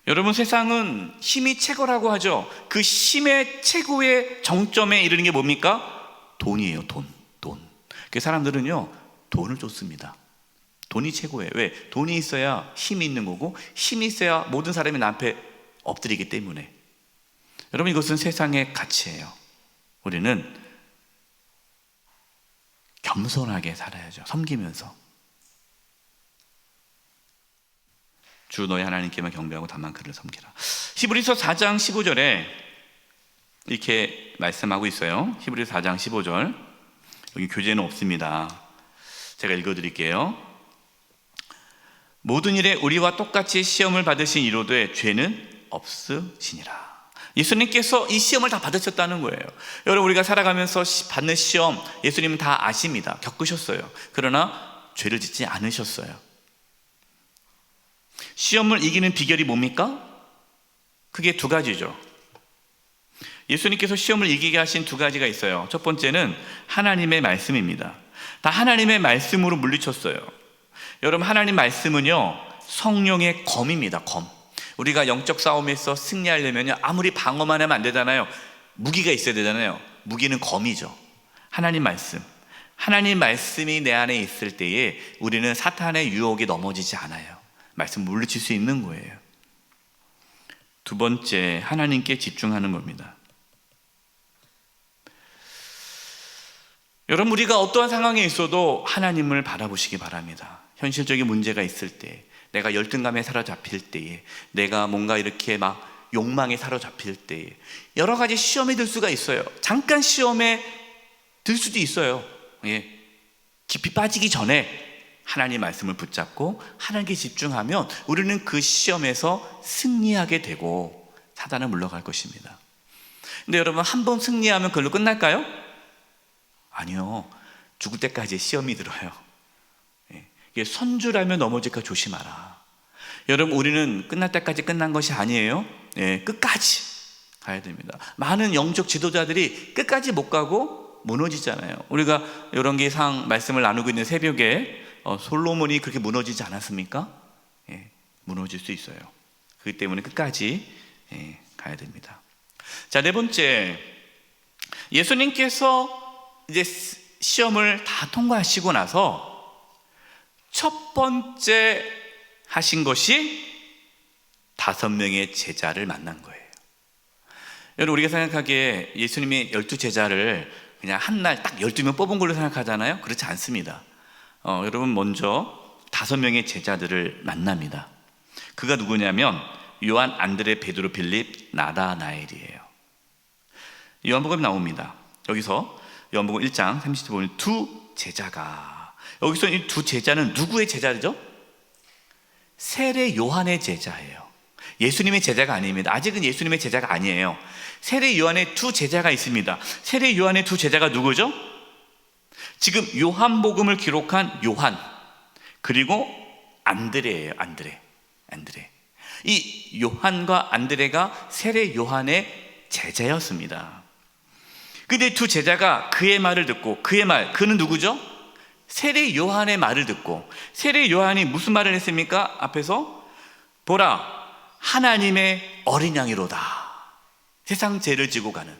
[SPEAKER 1] 여러분, 세상은 힘이 최고라고 하죠. 그 힘의 최고의 정점에 이르는 게 뭡니까? 돈이에요. 돈. 그 사람들은요 돈을 쫓습니다. 돈이 최고예요. 왜? 돈이 있어야 힘이 있는 거고, 힘이 있어야 모든 사람이 나 앞에 엎드리기 때문에. 여러분, 이것은 세상의 가치예요. 우리는 겸손하게 살아야죠. 섬기면서. 주 너희 하나님께만 경배하고 다만 그를 섬기라. 히브리서 4장 15절에 이렇게 말씀하고 있어요. 히브리서 4장 15절. 여기 교재는 없습니다. 제가 읽어드릴게요. 모든 일에 우리와 똑같이 시험을 받으신 이로되 죄는 없으시니라. 예수님께서 이 시험을 다 받으셨다는 거예요. 여러분, 우리가 살아가면서 받는 시험 예수님은 다 아십니다. 겪으셨어요. 그러나 죄를 짓지 않으셨어요. 시험을 이기는 비결이 뭡니까? 그게 두 가지죠. 예수님께서 시험을 이기게 하신 두 가지가 있어요. 첫 번째는 하나님의 말씀입니다. 다 하나님의 말씀으로 물리쳤어요. 여러분, 하나님 말씀은요, 성령의 검입니다. 검. 우리가 영적 싸움에서 승리하려면 아무리 방어만 하면 안 되잖아요. 무기가 있어야 되잖아요. 무기는 검이죠. 하나님 말씀. 하나님 말씀이 내 안에 있을 때에 우리는 사탄의 유혹에 넘어지지 않아요. 말씀 물리칠 수 있는 거예요. 두 번째, 하나님께 집중하는 겁니다. 여러분, 우리가 어떠한 상황에 있어도 하나님을 바라보시기 바랍니다. 현실적인 문제가 있을 때, 내가 열등감에 사로잡힐 때에, 내가 뭔가 이렇게 막 욕망에 사로잡힐 때에, 여러 가지 시험에 들 수가 있어요. 잠깐 시험에 들 수도 있어요. 깊이 빠지기 전에 하나님 말씀을 붙잡고 하나님께 집중하면 우리는 그 시험에서 승리하게 되고 사단은 물러갈 것입니다. 근데 여러분, 한 번 승리하면 그걸로 끝날까요? 아니요. 죽을 때까지 시험이 들어요. 이게 선주라면 넘어질까 조심하라. 여러분, 우리는 끝날 때까지 끝난 것이 아니에요. 끝까지 가야 됩니다. 많은 영적 지도자들이 끝까지 못 가고 무너지잖아요. 우리가 이런 게상 말씀을 나누고 있는 새벽에 솔로몬이 그렇게 무너지지 않았습니까? 무너질 수 있어요. 그렇기 때문에 끝까지 가야 됩니다. 자, 네 번째, 예수님께서 이제 시험을 다 통과하시고 나서 첫 번째 하신 것이 5명의 제자를 만난 거예요. 여러분, 우리가 생각하기에 예수님이 12제자를 그냥 한 날 딱 12명 뽑은 걸로 생각하잖아요. 그렇지 않습니다. 여러분, 먼저 5명의 제자들을 만납니다. 그가 누구냐면 요한, 안드레, 베드로, 빌립, 나다나엘이에요. 요한복음에 나옵니다. 여기서 요한복음 1장 30절 보면 두 제자가, 여기서 이 두 제자는 누구의 제자죠? 세례 요한의 제자예요. 예수님의 제자가 아닙니다. 아직은 예수님의 제자가 아니에요. 세례 요한의 두 제자가 있습니다. 세례 요한의 두 제자가 누구죠? 지금 요한복음을 기록한 요한, 그리고 안드레예요. 안드레. 이 요한과 안드레가 세례 요한의 제자였습니다. 근데 두 제자가 그의 말을 듣고, 그는 누구죠? 세례 요한의 말을 듣고, 세례 요한이 무슨 말을 했습니까? 앞에서 보라, 하나님의 어린 양이로다. 세상 죄를 지고 가는.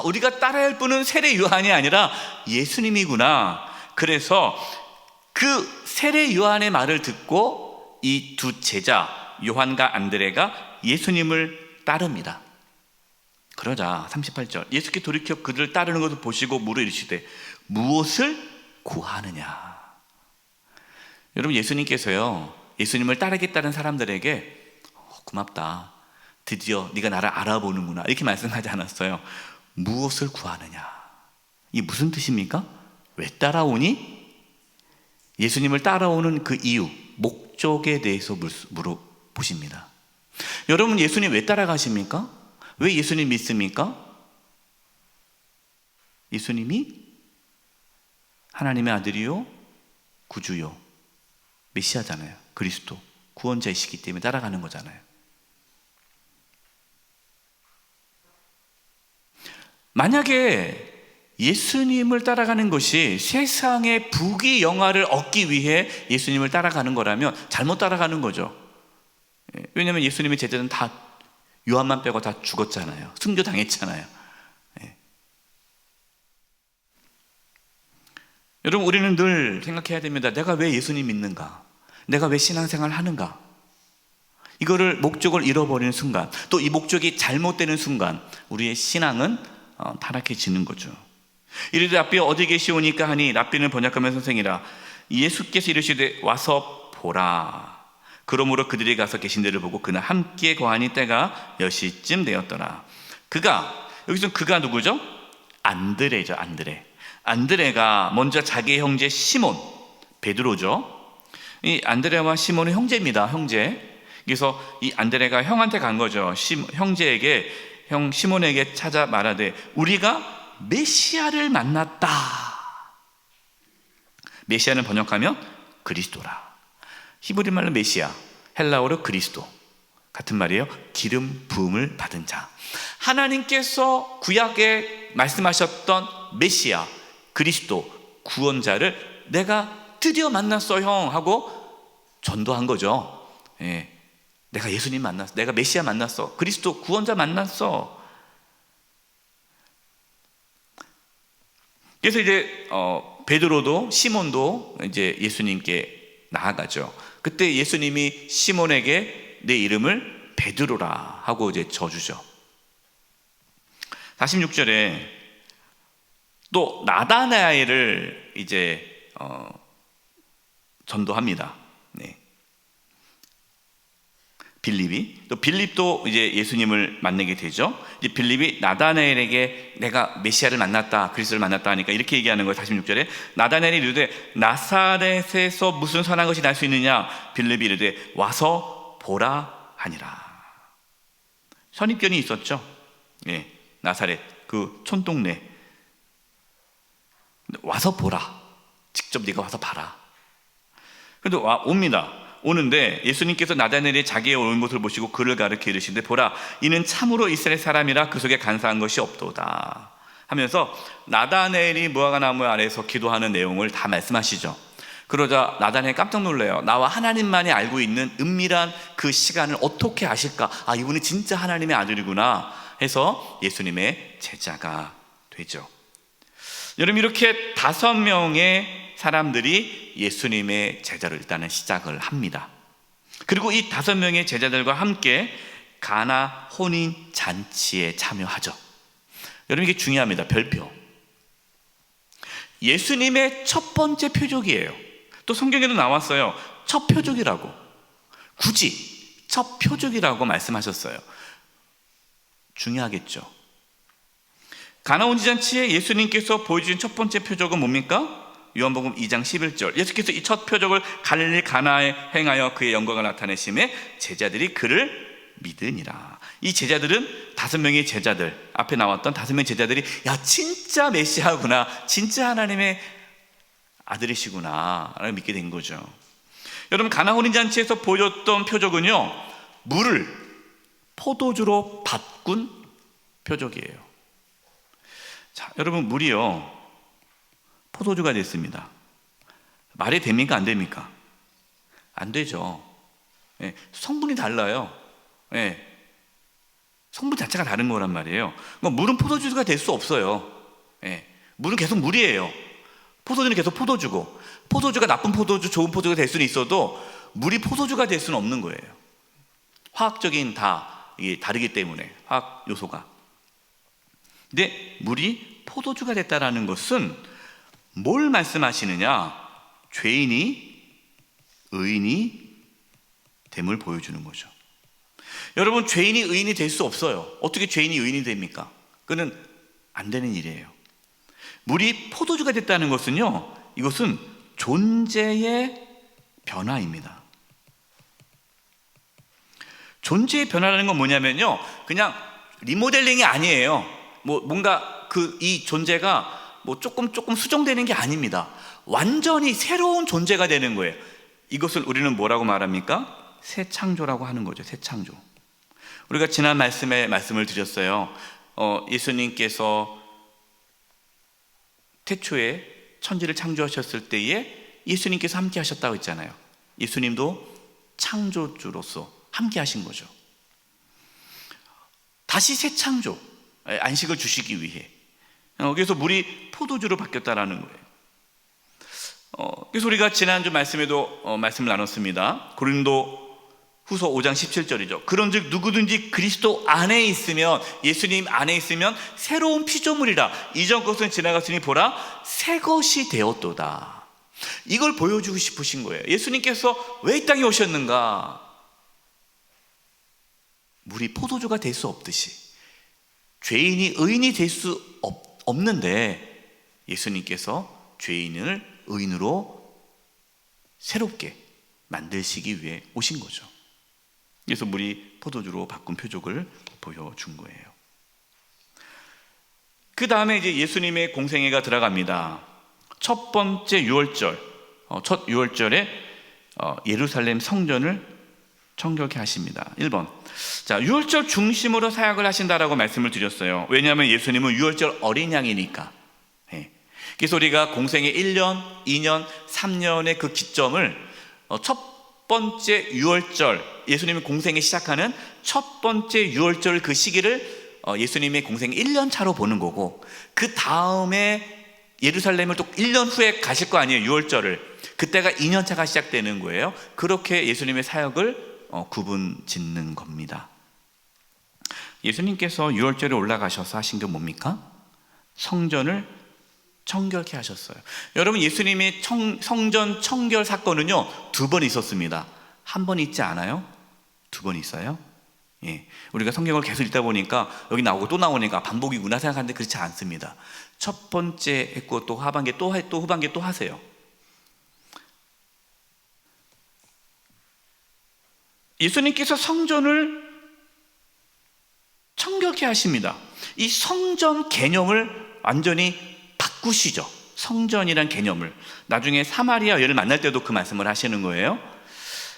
[SPEAKER 1] 우리가 따라야 할 분은 세례 요한이 아니라 예수님이구나. 그래서 그 세례 요한의 말을 듣고 이 두 제자 요한과 안드레가 예수님을 따릅니다. 그러자 38절, 예수께 돌이켜 그들을 따르는 것을 보시고 물어 이르시되 무엇을 구하느냐. 여러분, 예수님께서요, 예수님을 따르겠다는 사람들에게 고맙다, 드디어 네가 나를 알아보는구나, 이렇게 말씀하지 않았어요. 무엇을 구하느냐. 이게 무슨 뜻입니까? 왜 따라오니? 예수님을 따라오는 그 이유, 목적에 대해서 물어보십니다. 여러분, 예수님 왜 따라가십니까? 왜 예수님 믿습니까? 예수님이 하나님의 아들이요, 구주요, 메시아잖아요. 그리스도, 구원자이시기 때문에 따라가는 거잖아요. 만약에 예수님을 따라가는 것이 세상의 부귀영화를 얻기 위해 예수님을 따라가는 거라면 잘못 따라가는 거죠. 왜냐하면 예수님의 제자는 다, 요한만 빼고 다 죽었잖아요. 순교당했잖아요. 여러분, 우리는 늘 생각해야 됩니다. 내가 왜 예수님 믿는가? 내가 왜 신앙생활을 하는가? 이거를, 목적을 잃어버리는 순간, 또 이 목적이 잘못되는 순간 우리의 신앙은 타락해지는 거죠. 이르되 랍비 어디 계시오니까 하니, 랍비는 번역하면 선생이라. 예수께서 이르시되 와서 보라. 그러므로 그들이 가서 계신 데를 보고 그날 함께 거하니 때가 10시쯤 되었더라. 여기서 그가 누구죠? 안드레죠. 안드레가 먼저 자기의 형제 시몬, 베드로죠. 이 안드레와 시몬은 형제입니다. 형제. 그래서 이 안드레가 형한테 간 거죠. 형제에게, 형 시몬에게 찾아 말하되 우리가 메시아를 만났다. 메시아는 번역하면 그리스도라. 히브리 말로 메시아, 헬라어로 그리스도, 같은 말이에요. 기름 부음을 받은 자. 하나님께서 구약에 말씀하셨던 메시아, 그리스도, 구원자를 내가 드디어 만났어 형 하고 전도한 거죠. 예. 내가 예수님 만났어, 내가 메시아 만났어, 그리스도 구원자 만났어. 그래서 이제 베드로도 시몬도 이제 예수님께 나아가죠. 그때 예수님이 시몬에게 내 이름을 베드로라 하고 이제 저주죠. 46절에 또 나다나엘을 이제 전도합니다. 네. 빌립도 이제 예수님을 만나게 되죠. 이제 빌립이 나다나엘에게 내가 메시아를 만났다, 그리스도를 만났다 하니까 이렇게 얘기하는 거예요. 46절에 나다나엘이 이르되 나사렛에서 무슨 선한 것이 날 수 있느냐? 빌립이 이르되 와서 보라 하니라. 선입견이 있었죠. 예, 나사렛 그 촌동네 와서 보라. 직접 네가 와서 봐라. 그런데 옵니다. 오는데 예수님께서 나다나엘이 자기의 온 곳을 보시고 그를 가르쳐 이르시되 보라, 이는 참으로 이스라엘 사람이라 그 속에 간사한 것이 없도다 하면서 나다나엘이 무화과 나무 아래에서 기도하는 내용을 다 말씀하시죠. 그러자 나다나엘이 깜짝 놀래요. 나와 하나님만이 알고 있는 은밀한 그 시간을 어떻게 아실까? 아, 이분이 진짜 하나님의 아들이구나 해서 예수님의 제자가 되죠. 여러분, 이렇게 5명의 사람들이 예수님의 제자로 일단은 시작을 합니다. 그리고 이 5명의 제자들과 함께 가나 혼인 잔치에 참여하죠. 여러분, 이게 중요합니다. 별표. 예수님의 첫 번째 표적이에요. 또 성경에도 나왔어요. 첫 표적이라고. 굳이 첫 표적이라고 말씀하셨어요. 중요하겠죠. 가나 혼인 잔치에 예수님께서 보여주신 첫 번째 표적은 뭡니까? 요한복음 2장 11절. 예수께서 이 첫 표적을 갈릴리 가나에 행하여 그의 영광을 나타내심에 제자들이 그를 믿으니라. 이 제자들은 5명의 제자들, 앞에 나왔던 5명의 제자들이 야, 진짜 메시아구나, 진짜 하나님의 아들이시구나 라고 믿게 된 거죠. 여러분, 가나 혼인 잔치에서 보여줬던 표적은요, 물을 포도주로 바꾼 표적이에요. 자, 여러분, 물이요 포도주가 됐습니다. 말이 됩니까? 안 됩니까? 안 되죠. 예, 성분이 달라요. 예, 성분 자체가 다른 거란 말이에요. 그러니까 물은 포도주가 될 수 없어요. 예, 물은 계속 물이에요. 포도주는 계속 포도주고, 포도주가 나쁜 포도주, 좋은 포도주가 될 수는 있어도 물이 포도주가 될 수는 없는 거예요. 화학적인 이게 다르기 때문에, 화학 요소가. 근데 물이 포도주가 됐다라는 것은 뭘 말씀하시느냐? 죄인이 의인이 됨을 보여주는 거죠. 여러분, 죄인이 의인이 될 수 없어요. 어떻게 죄인이 의인이 됩니까? 그건 안 되는 일이에요. 물이 포도주가 됐다는 것은요, 이것은 존재의 변화입니다. 존재의 변화라는 건 뭐냐면요, 그냥 리모델링이 아니에요. 뭔가 이 존재가 조금 수정되는 게 아닙니다. 완전히 새로운 존재가 되는 거예요. 이것을 우리는 뭐라고 말합니까? 새 창조라고 하는 거죠. 새 창조. 우리가 지난 말씀에 말씀을 드렸어요. 예수님께서 태초에 천지를 창조하셨을 때에 예수님께서 함께 하셨다고 했잖아요. 예수님도 창조주로서 함께 하신 거죠. 다시 새 창조, 안식을 주시기 위해. 그래서 물이 포도주로 바뀌었다라는 거예요. 그래서 우리가 지난주 말씀에도 말씀을 나눴습니다. 고린도 후서 5장 17절이죠. 그런즉 누구든지 그리스도 안에 있으면, 예수님 안에 있으면 새로운 피조물이라. 이전 것은 지나갔으니 보라 새 것이 되었도다. 이걸 보여주고 싶으신 거예요. 예수님께서 왜 이 땅에 오셨는가? 물이 포도주가 될 수 없듯이 죄인이 의인이 될 수 없는데, 예수님께서 죄인을 의인으로 새롭게 만드시기 위해 오신 거죠. 그래서 물이 포도주로 바꾼 표적을 보여준 거예요. 그 다음에 이제 예수님의 공생애가 들어갑니다. 첫 번째 유월절, 첫 유월절에 예루살렘 성전을 청결케 하십니다. 1번. 자, 유월절 중심으로 사역을 하신다라고 말씀을 드렸어요. 왜냐하면 예수님은 유월절 어린 양이니까. 그래서 우리가 공생애 1년, 2년, 3년의 그 기점을 첫 번째 유월절, 예수님이 공생애 시작하는 첫 번째 유월절 그 시기를 예수님의 공생애 1년 차로 보는 거고, 그 다음에 예루살렘을 또 1년 후에 가실 거 아니에요, 유월절을. 그때가 2년 차가 시작되는 거예요. 그렇게 예수님의 사역을 구분 짓는 겁니다. 예수님께서 유월절에 올라가셔서 하신 게 뭡니까? 성전을 청결케 하셨어요. 여러분, 예수님의 성전 청결 사건은요 2번 있었습니다. 한 번 있지 않아요? 2번 있어요? 예, 우리가 성경을 계속 읽다 보니까 여기 나오고 또 나오니까 반복이구나 생각하는데 그렇지 않습니다. 첫 번째 했고 또 하반기에 또 후반기에 또 하세요. 예수님께서 성전을 청결케 하십니다. 이 성전 개념을 완전히 바꾸시죠. 성전이란 개념을. 나중에 사마리아 여인을 만날 때도 그 말씀을 하시는 거예요.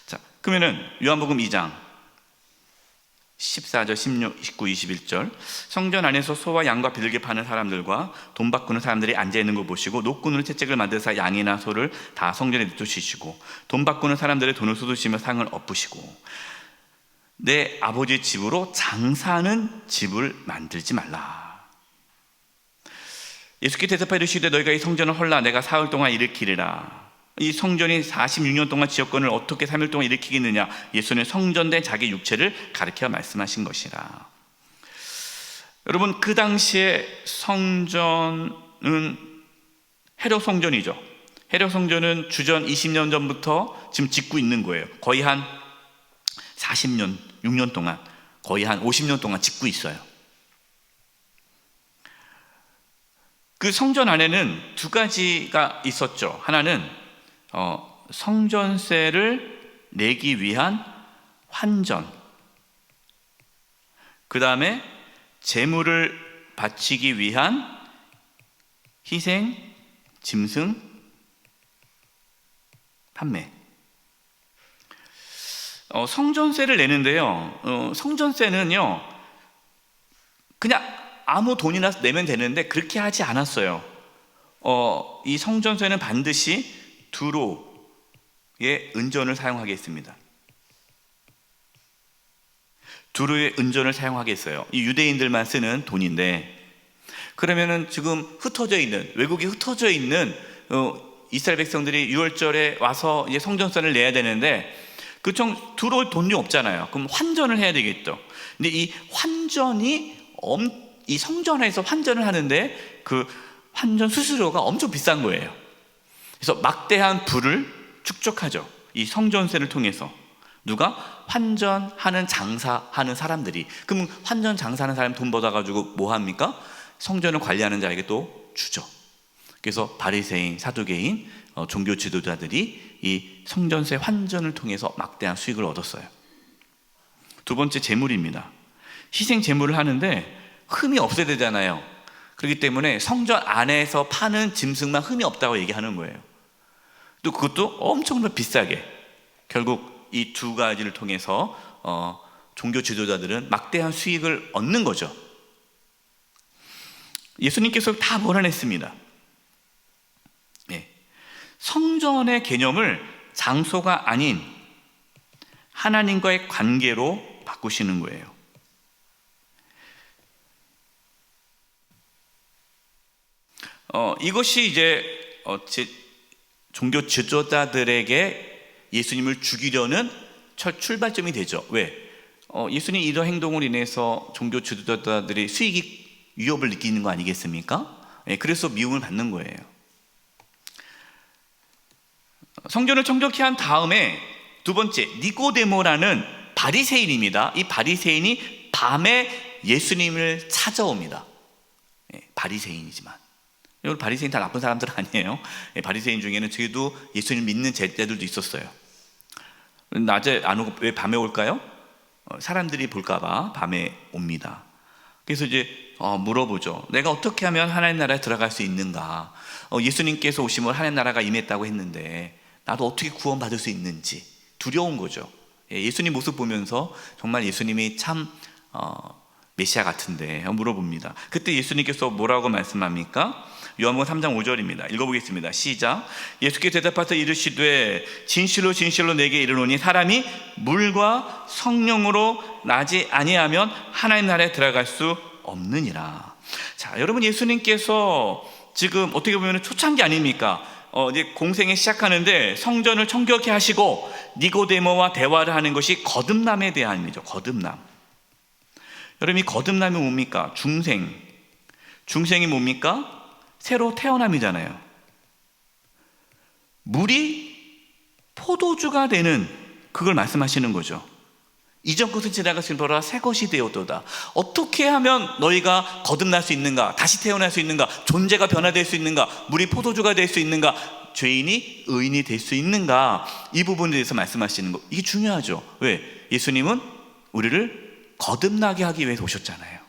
[SPEAKER 1] 자, 그러면은 요한복음 2장 14절, 16, 19, 21절. 성전 안에서 소와 양과 비둘기 파는 사람들과 돈 바꾸는 사람들이 앉아있는 거 보시고 노끈으로 채찍을 만드사 양이나 소를 다 성전에 내쫓으시고 돈 바꾸는 사람들의 돈을 쏟으시며 상을 엎으시고, 내 아버지 집으로 장사하는 집을 만들지 말라. 예수께서 대답하여 이르시되 너희가 이 성전을 헐라 내가 사흘 동안 일으키리라. 이 성전이 46년 동안 지역권을 어떻게 3일 동안 일으키겠느냐? 예수는 성전된 자기 육체를 가리켜 말씀하신 것이라. 여러분, 그 당시에 성전은 헤롯 성전이죠. 헤롯 성전은 주전 20년 전부터 지금 짓고 있는 거예요. 거의 한 40년, 6년 동안, 거의 한 50년 동안 짓고 있어요. 그 성전 안에는 2가지가 있었죠. 하나는 성전세를 내기 위한 환전, 그 다음에 제물을 바치기 위한 희생, 짐승, 판매. 성전세를 내는데요, 성전세는요 그냥 아무 돈이나 내면 되는데 그렇게 하지 않았어요. 이 성전세는 반드시 두로의 은전을 사용하게 했습니다. 두로의 은전을 사용하게 했어요. 이 유대인들만 쓰는 돈인데, 그러면은 지금 흩어져 있는, 외국에 흩어져 있는 이스라엘 백성들이 유월절에 와서 이제 성전세를 내야 되는데 두로 돈이 없잖아요. 그럼 환전을 해야 되겠죠. 근데 이 환전이 이 성전에서 환전을 하는데 그 환전 수수료가 엄청 비싼 거예요. 그래서 막대한 부를 축적하죠. 이 성전세를 통해서. 누가? 환전하는 장사하는 사람들이. 그럼 환전 장사하는 사람 돈 받아가지고 뭐 합니까? 성전을 관리하는 자에게 또 주죠. 그래서 바리새인, 사두개인, 종교 지도자들이 이 성전세 환전을 통해서 막대한 수익을 얻었어요. 2번째, 제물입니다. 희생 제물을 하는데 흠이 없어야 되잖아요. 그렇기 때문에 성전 안에서 파는 짐승만 흠이 없다고 얘기하는 거예요. 또 그것도 엄청나게 비싸게. 결국 이 2가지를 통해서 종교 지도자들은 막대한 수익을 얻는 거죠. 예수님께서 다 몰아냈습니다. 성전의 개념을 장소가 아닌 하나님과의 관계로 바꾸시는 거예요. 이것이 이제 종교 지도자들에게 예수님을 죽이려는 첫 출발점이 되죠. 왜? 예수님 이런 행동으로 인해서 종교 지도자들이 수익이 위협을 느끼는 거 아니겠습니까? 그래서 미움을 받는 거예요. 성전을 청결케 한 다음에 두 번째, 니고데모라는 바리새인입니다. 이 바리새인이 밤에 예수님을 찾아옵니다. 바리새인이지만 여러분, 바리새인 다 나쁜 사람들 아니에요. 바리새인 중에는 저희도 예수님 믿는 제자들도 있었어요. 낮에 안 오고 왜 밤에 올까요? 사람들이 볼까봐 밤에 옵니다. 그래서 이제 물어보죠. 내가 어떻게 하면 하나님 나라에 들어갈 수 있는가? 예수님께서 오시면 하나님 나라가 임했다고 했는데 나도 어떻게 구원받을 수 있는지 두려운 거죠. 예수님 모습 보면서 정말 예수님이 참 메시아 같은데 물어봅니다. 그때 예수님께서 뭐라고 말씀합니까? 요한복음 3장 5절입니다. 읽어보겠습니다. 시작. 예수께서 대답하사 이르시되 진실로 진실로 내게 이르노니 사람이 물과 성령으로 나지 아니하면 하나님 나라에 들어갈 수 없느니라. 자, 여러분, 예수님께서 지금 어떻게 보면 초창기 아닙니까? 이제 공생에 시작하는데 성전을 청결케 하시고 니고데모와 대화를 하는 것이 거듭남에 대한 의미죠. 거듭남. 여러분, 이 거듭남이 뭡니까? 중생이 뭡니까? 새로 태어남이잖아요. 물이 포도주가 되는 그걸 말씀하시는 거죠. 이전 것은 지나갔으니 보라 새 것이 되었도다. 어떻게 하면 너희가 거듭날 수 있는가? 다시 태어날 수 있는가? 존재가 변화될 수 있는가? 물이 포도주가 될 수 있는가? 죄인이 의인이 될 수 있는가? 이 부분에 대해서 말씀하시는 거, 이게 중요하죠. 왜? 예수님은 우리를 거듭나게 하기 위해서 오셨잖아요.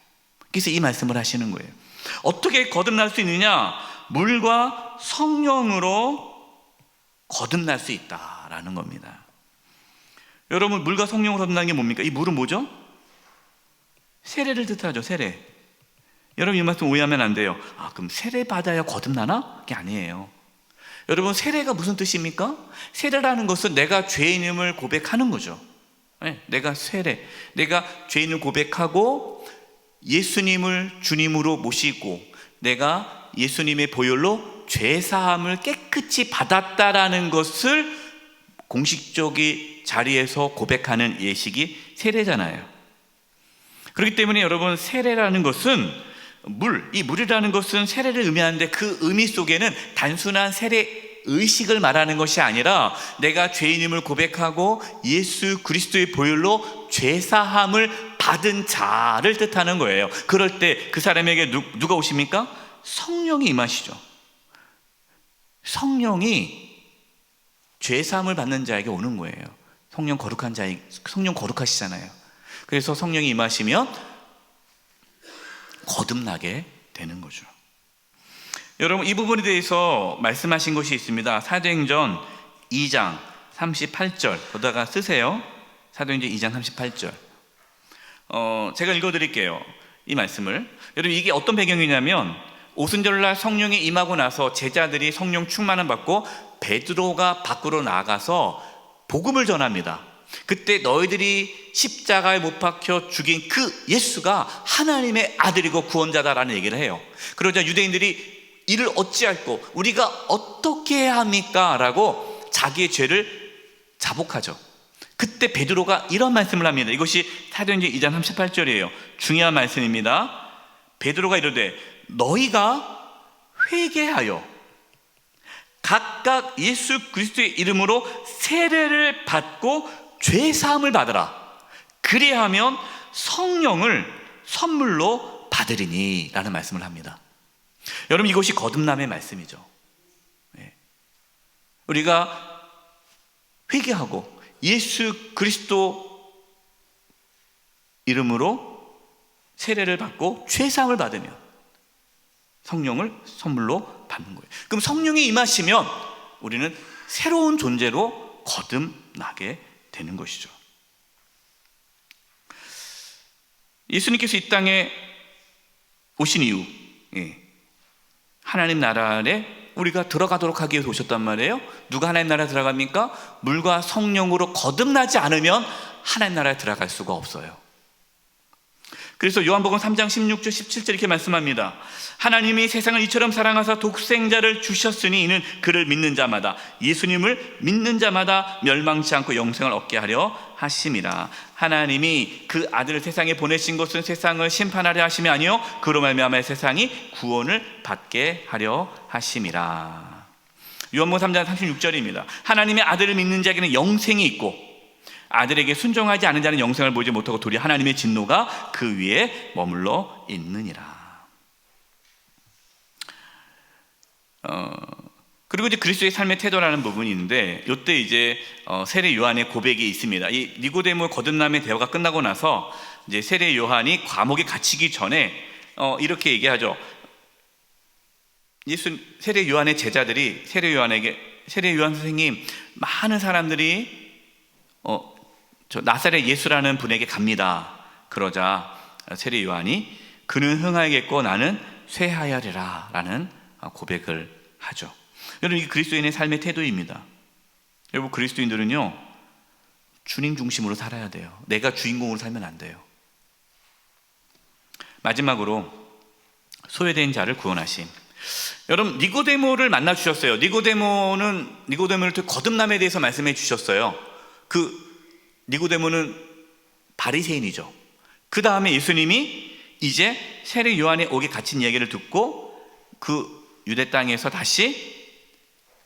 [SPEAKER 1] 그래서 이 말씀을 하시는 거예요. 어떻게 거듭날 수 있느냐? 물과 성령으로 거듭날 수 있다라는 겁니다. 여러분, 물과 성령으로 거듭나는 게 뭡니까? 이 물은 뭐죠? 세례를 뜻하죠. 세례. 여러분, 이 말씀 오해하면 안 돼요. 그럼 세례 받아야 거듭나나? 그게 아니에요. 여러분, 세례가 무슨 뜻입니까? 세례라는 것은 내가 죄인임을 고백하는 거죠. 내가 내가 죄인을 고백하고 예수님을 주님으로 모시고 내가 예수님의 보혈로 죄사함을 깨끗이 받았다라는 것을 공식적인 자리에서 고백하는 예식이 세례잖아요. 그렇기 때문에 여러분, 세례라는 것은 이 물이라는 것은 세례를 의미하는데 그 의미 속에는 단순한 세례 의식을 말하는 것이 아니라 내가 죄인임을 고백하고 예수 그리스도의 보혈로 죄사함을 받은 자를 뜻하는 거예요. 그럴 때 그 사람에게 누가 오십니까? 성령이 임하시죠. 성령이 죄사함을 받는 자에게 오는 거예요. 성령 거룩하시잖아요. 그래서 성령이 임하시면 거듭나게 되는 거죠. 여러분, 이 부분에 대해서 말씀하신 것이 있습니다. 사도행전 2장 38절 보다가 쓰세요. 사도행전 2장 38절. 제가 읽어드릴게요. 이 말씀을. 여러분, 이게 어떤 배경이냐면 오순절날 성령이 임하고 나서 제자들이 성령 충만을 받고 베드로가 밖으로 나가서 복음을 전합니다. 그때 너희들이 십자가에 못 박혀 죽인 그 예수가 하나님의 아들이고 구원자다라는 얘기를 해요. 그러자 유대인들이 이를 어찌할꼬 우리가 어떻게 해야 합니까? 라고 자기의 죄를 자복하죠. 그때 베드로가 이런 말씀을 합니다. 이것이 사도행전 2장 38절이에요. 중요한 말씀입니다. 베드로가 이르되 너희가 회개하여 각각 예수 그리스도의 이름으로 세례를 받고 죄사함을 받으라. 그리하면 성령을 선물로 받으리니 라는 말씀을 합니다. 여러분, 이것이 거듭남의 말씀이죠. 우리가 회개하고 예수 그리스도 이름으로 세례를 받고 죄사함을 받으면 성령을 선물로 받는 거예요. 그럼 성령이 임하시면 우리는 새로운 존재로 거듭나게 되는 것이죠. 예수님께서 이 땅에 오신 이유, 하나님 나라에 우리가 들어가도록 하기 위해서 오셨단 말이에요. 누가 하나님 나라에 들어갑니까? 물과 성령으로 거듭나지 않으면 하나님 나라에 들어갈 수가 없어요. 그래서 요한복음 3장 16절 17절 이렇게 말씀합니다. 하나님이 세상을 이처럼 사랑하사 독생자를 주셨으니 이는 그를 믿는 자마다, 예수님을 믿는 자마다 멸망치 않고 영생을 얻게 하려 하심이라. 하나님이 그 아들을 세상에 보내신 것은 세상을 심판하려 하심이 아니요 그로 말미암아 세상이 구원을 받게 하려 하심이라. 요한복음 3장 36절입니다. 하나님의 아들을 믿는 자에게는 영생이 있고 아들에게 순종하지 않은 자는 영생을 보지 못하고 도리어 하나님의 진노가 그 위에 머물러 있느니라. 그리고 이제 그리스도의 삶의 태도라는 부분이 있는데, 이때 이제 세례 요한의 고백이 있습니다. 이 니고데모의 거듭남의 대화가 끝나고 나서 이제 세례 요한이 감옥에 갇히기 전에 이렇게 얘기하죠. 세례 요한의 제자들이 세례 요한 선생님, 많은 사람들이 저 나사렛 예수라는 분에게 갑니다. 그러자 세례 요한이 그는 흥하겠고 나는 쇠하여리라 라는 고백을 하죠. 여러분, 이게 그리스도인의 삶의 태도입니다. 여러분, 그리스도인들은요 주님 중심으로 살아야 돼요. 내가 주인공으로 살면 안 돼요. 마지막으로 소외된 자를 구원하심. 여러분, 니고데모를 만나 주셨어요. 니고데모를 거듭남에 대해서 말씀해 주셨어요. 니고데모는 바리새인이죠. 그 다음에 예수님이 이제 세례 요한의 옥에 갇힌 이야기를 듣고 그 유대 땅에서 다시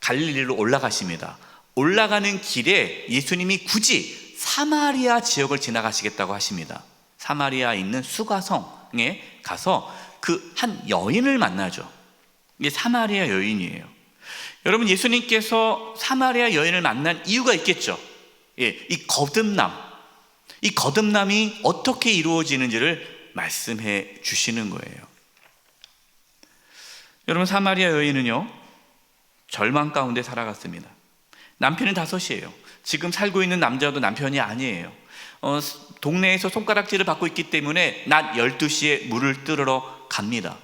[SPEAKER 1] 갈릴리로 올라가십니다. 올라가는 길에 예수님이 굳이 사마리아 지역을 지나가시겠다고 하십니다. 사마리아에 있는 수가성에 가서 그 한 여인을 만나죠. 이게 사마리아 여인이에요. 여러분, 예수님께서 사마리아 여인을 만난 이유가 있겠죠. 이 거듭남이 어떻게 이루어지는지를 말씀해 주시는 거예요. 여러분, 사마리아 여인은요 절망 가운데 살아갔습니다. 남편은 5이에요. 지금 살고 있는 남자도 남편이 아니에요. 동네에서 손가락질을 받고 있기 때문에 낮 12시에 물을 뜨러 갑니다.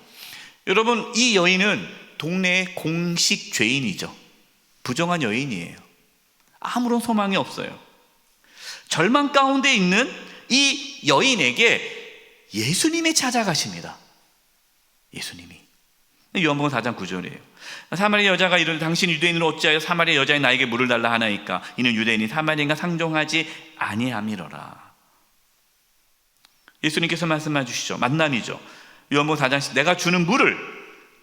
[SPEAKER 1] 여러분, 이 여인은 동네의 공식 죄인이죠. 부정한 여인이에요. 아무런 소망이 없어요. 절망 가운데 있는 이 여인에게 예수님이 찾아가십니다. 예수님이. 요한복음 4장 9절이에요. 사마리아 여자가 이르되 당신 유대인으로 어찌하여 사마리아 여자인 나에게 물을 달라 하나이까? 이는 유대인이 사마리아인과 상종하지 아니함이로라. 예수님께서 말씀해 주시죠. 만남이죠. 요한복음 4장 내가 주는 물을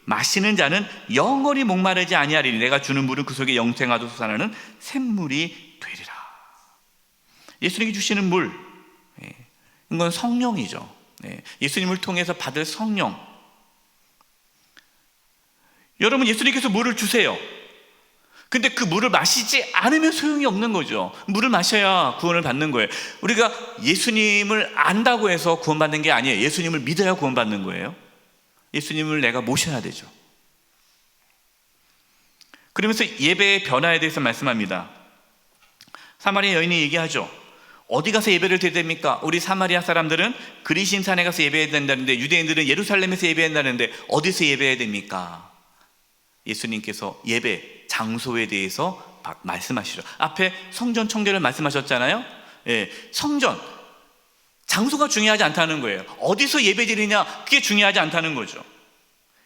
[SPEAKER 1] 마시는 자는 영원히 목마르지 아니하리니 내가 주는 물은 그 속에 영생하도 솟아나는 샘물이 되리라. 예수님이 주시는 물, 이건 성령이죠. 예수님을 통해서 받을 성령. 여러분, 예수님께서 물을 주세요. 근데 그 물을 마시지 않으면 소용이 없는 거죠. 물을 마셔야 구원을 받는 거예요. 우리가 예수님을 안다고 해서 구원받는 게 아니에요. 예수님을 믿어야 구원받는 거예요. 예수님을 내가 모셔야 되죠. 그러면서 예배의 변화에 대해서 말씀합니다. 사마리아 여인이 얘기하죠. 어디 가서 예배를 드려야 됩니까? 우리 사마리아 사람들은 그리심 산에 가서 예배해야 된다는데 유대인들은 예루살렘에서 예배해야 된다는데 어디서 예배해야 됩니까? 예수님께서 예배 장소에 대해서 말씀하시죠. 앞에 성전 청결을 말씀하셨잖아요. 성전 장소가 중요하지 않다는 거예요. 어디서 예배 드리냐, 그게 중요하지 않다는 거죠.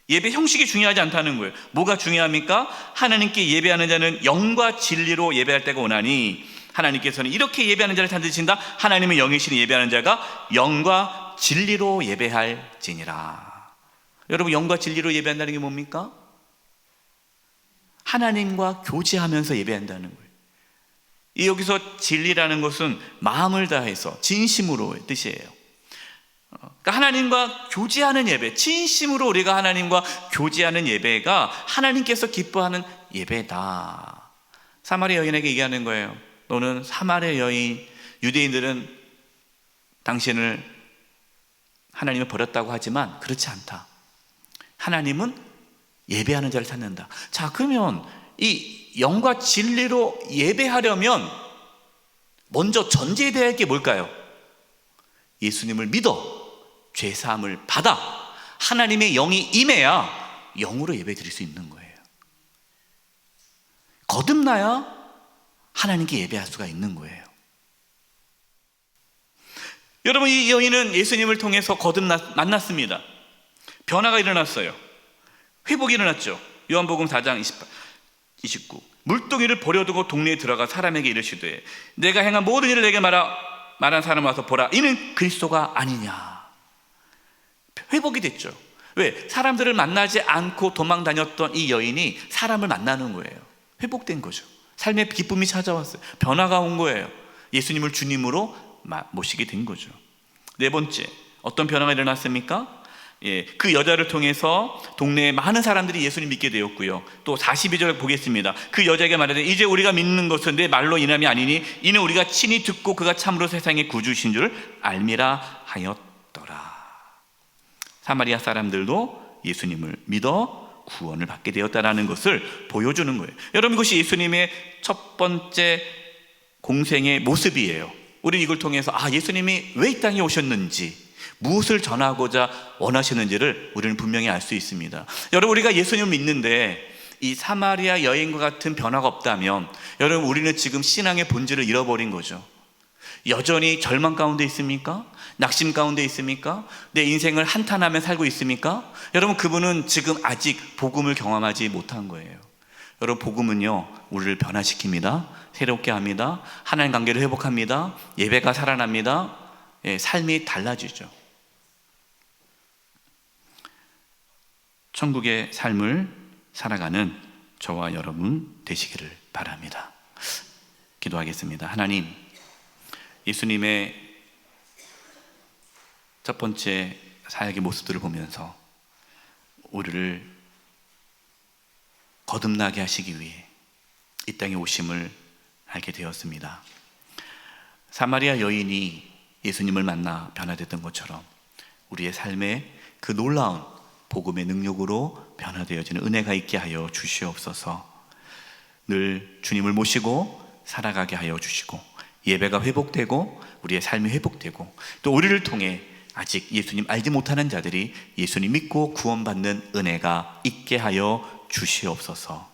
[SPEAKER 1] 예배 형식이 중요하지 않다는 거예요. 뭐가 중요합니까? 하나님께 예배하는 자는 영과 진리로 예배할 때가 오나니, 하나님께서는 이렇게 예배하는 자를 찾으신다. 하나님의 영이시니 예배하는 자가 영과 진리로 예배할지니라. 여러분, 영과 진리로 예배한다는 게 뭡니까? 하나님과 교제하면서 예배한다는 거예요. 여기서 진리라는 것은 마음을 다해서 진심으로의 뜻이에요. 그러니까 하나님과 교제하는 예배, 진심으로 우리가 하나님과 교제하는 예배가 하나님께서 기뻐하는 예배다. 사마리아 여인에게 얘기하는 거예요. 너는 사마리아 여인, 유대인들은 당신을 하나님을 버렸다고 하지만 그렇지 않다. 하나님은 예배하는 자를 찾는다. 자, 그러면 이 영과 진리로 예배하려면 먼저 전제되어야 할 게 뭘까요? 예수님을 믿어 죄사함을 받아 하나님의 영이 임해야 영으로 예배 드릴 수 있는 거예요. 거듭나야 하나님께 예배할 수가 있는 거예요. 여러분, 이 여인은 예수님을 통해서 거듭 만났습니다. 변화가 일어났어요. 회복이 일어났죠. 요한복음 4장 28, 29. 물동이를 버려두고 동네에 들어가 사람에게 이르시되 내가 행한 모든 일을 내게 말한 사람 와서 보라, 이는 그리스도가 아니냐. 회복이 됐죠. 왜? 사람들을 만나지 않고 도망 다녔던 이 여인이 사람을 만나는 거예요. 회복된 거죠. 삶의 기쁨이 찾아왔어요. 변화가 온 거예요. 예수님을 주님으로 모시게 된 거죠. 네 번째, 어떤 변화가 일어났습니까? 그 여자를 통해서 동네에 많은 사람들이 예수님 믿게 되었고요. 또 42절 보겠습니다. 그 여자에게 말하되 이제 우리가 믿는 것은 내 말로 인함이 아니니 이는 우리가 친히 듣고 그가 참으로 세상의 구주신 줄 알미라 하였더라. 사마리아 사람들도 예수님을 믿어 구원을 받게 되었다라는 것을 보여주는 거예요. 여러분, 이것이 예수님의 첫 번째 공생의 모습이에요. 우리는 이걸 통해서 예수님이 왜 이 땅에 오셨는지, 무엇을 전하고자 원하시는지를 우리는 분명히 알 수 있습니다. 여러분, 우리가 예수님을 믿는데 이 사마리아 여인과 같은 변화가 없다면 여러분, 우리는 지금 신앙의 본질을 잃어버린 거죠. 여전히 절망 가운데 있습니까? 낙심 가운데 있습니까? 내 인생을 한탄하며 살고 있습니까? 여러분, 그분은 지금 아직 복음을 경험하지 못한 거예요. 여러분, 복음은요, 우리를 변화시킵니다. 새롭게 합니다. 하나님 관계를 회복합니다. 예배가 살아납니다. 삶이 달라지죠. 천국의 삶을 살아가는 저와 여러분 되시기를 바랍니다. 기도하겠습니다. 하나님, 예수님의 첫 번째 사역의 모습들을 보면서 우리를 거듭나게 하시기 위해 이 땅에 오심을 알게 되었습니다. 사마리아 여인이 예수님을 만나 변화됐던 것처럼 우리의 삶에 그 놀라운 복음의 능력으로 변화되어지는 은혜가 있게 하여 주시옵소서. 늘 주님을 모시고 살아가게 하여 주시고 예배가 회복되고 우리의 삶이 회복되고 또 우리를 통해 아직 예수님 알지 못하는 자들이 예수님 믿고 구원받는 은혜가 있게 하여 주시옵소서.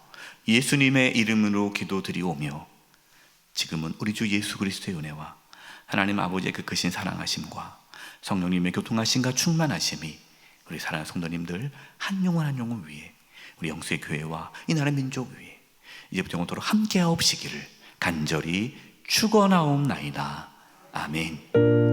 [SPEAKER 1] 예수님의 이름으로 기도드리오며 지금은 우리 주 예수 그리스도의 은혜와 하나님 아버지의 그 크신 사랑하심과 성령님의 교통하심과 충만하심이 우리 사랑하는 성도님들 한 영혼 한 영혼 위에 우리 영수의 교회와 이 나라 민족 위에 이제부터 영원토록 함께하옵시기를 간절히 축원하옵나이다. 아멘.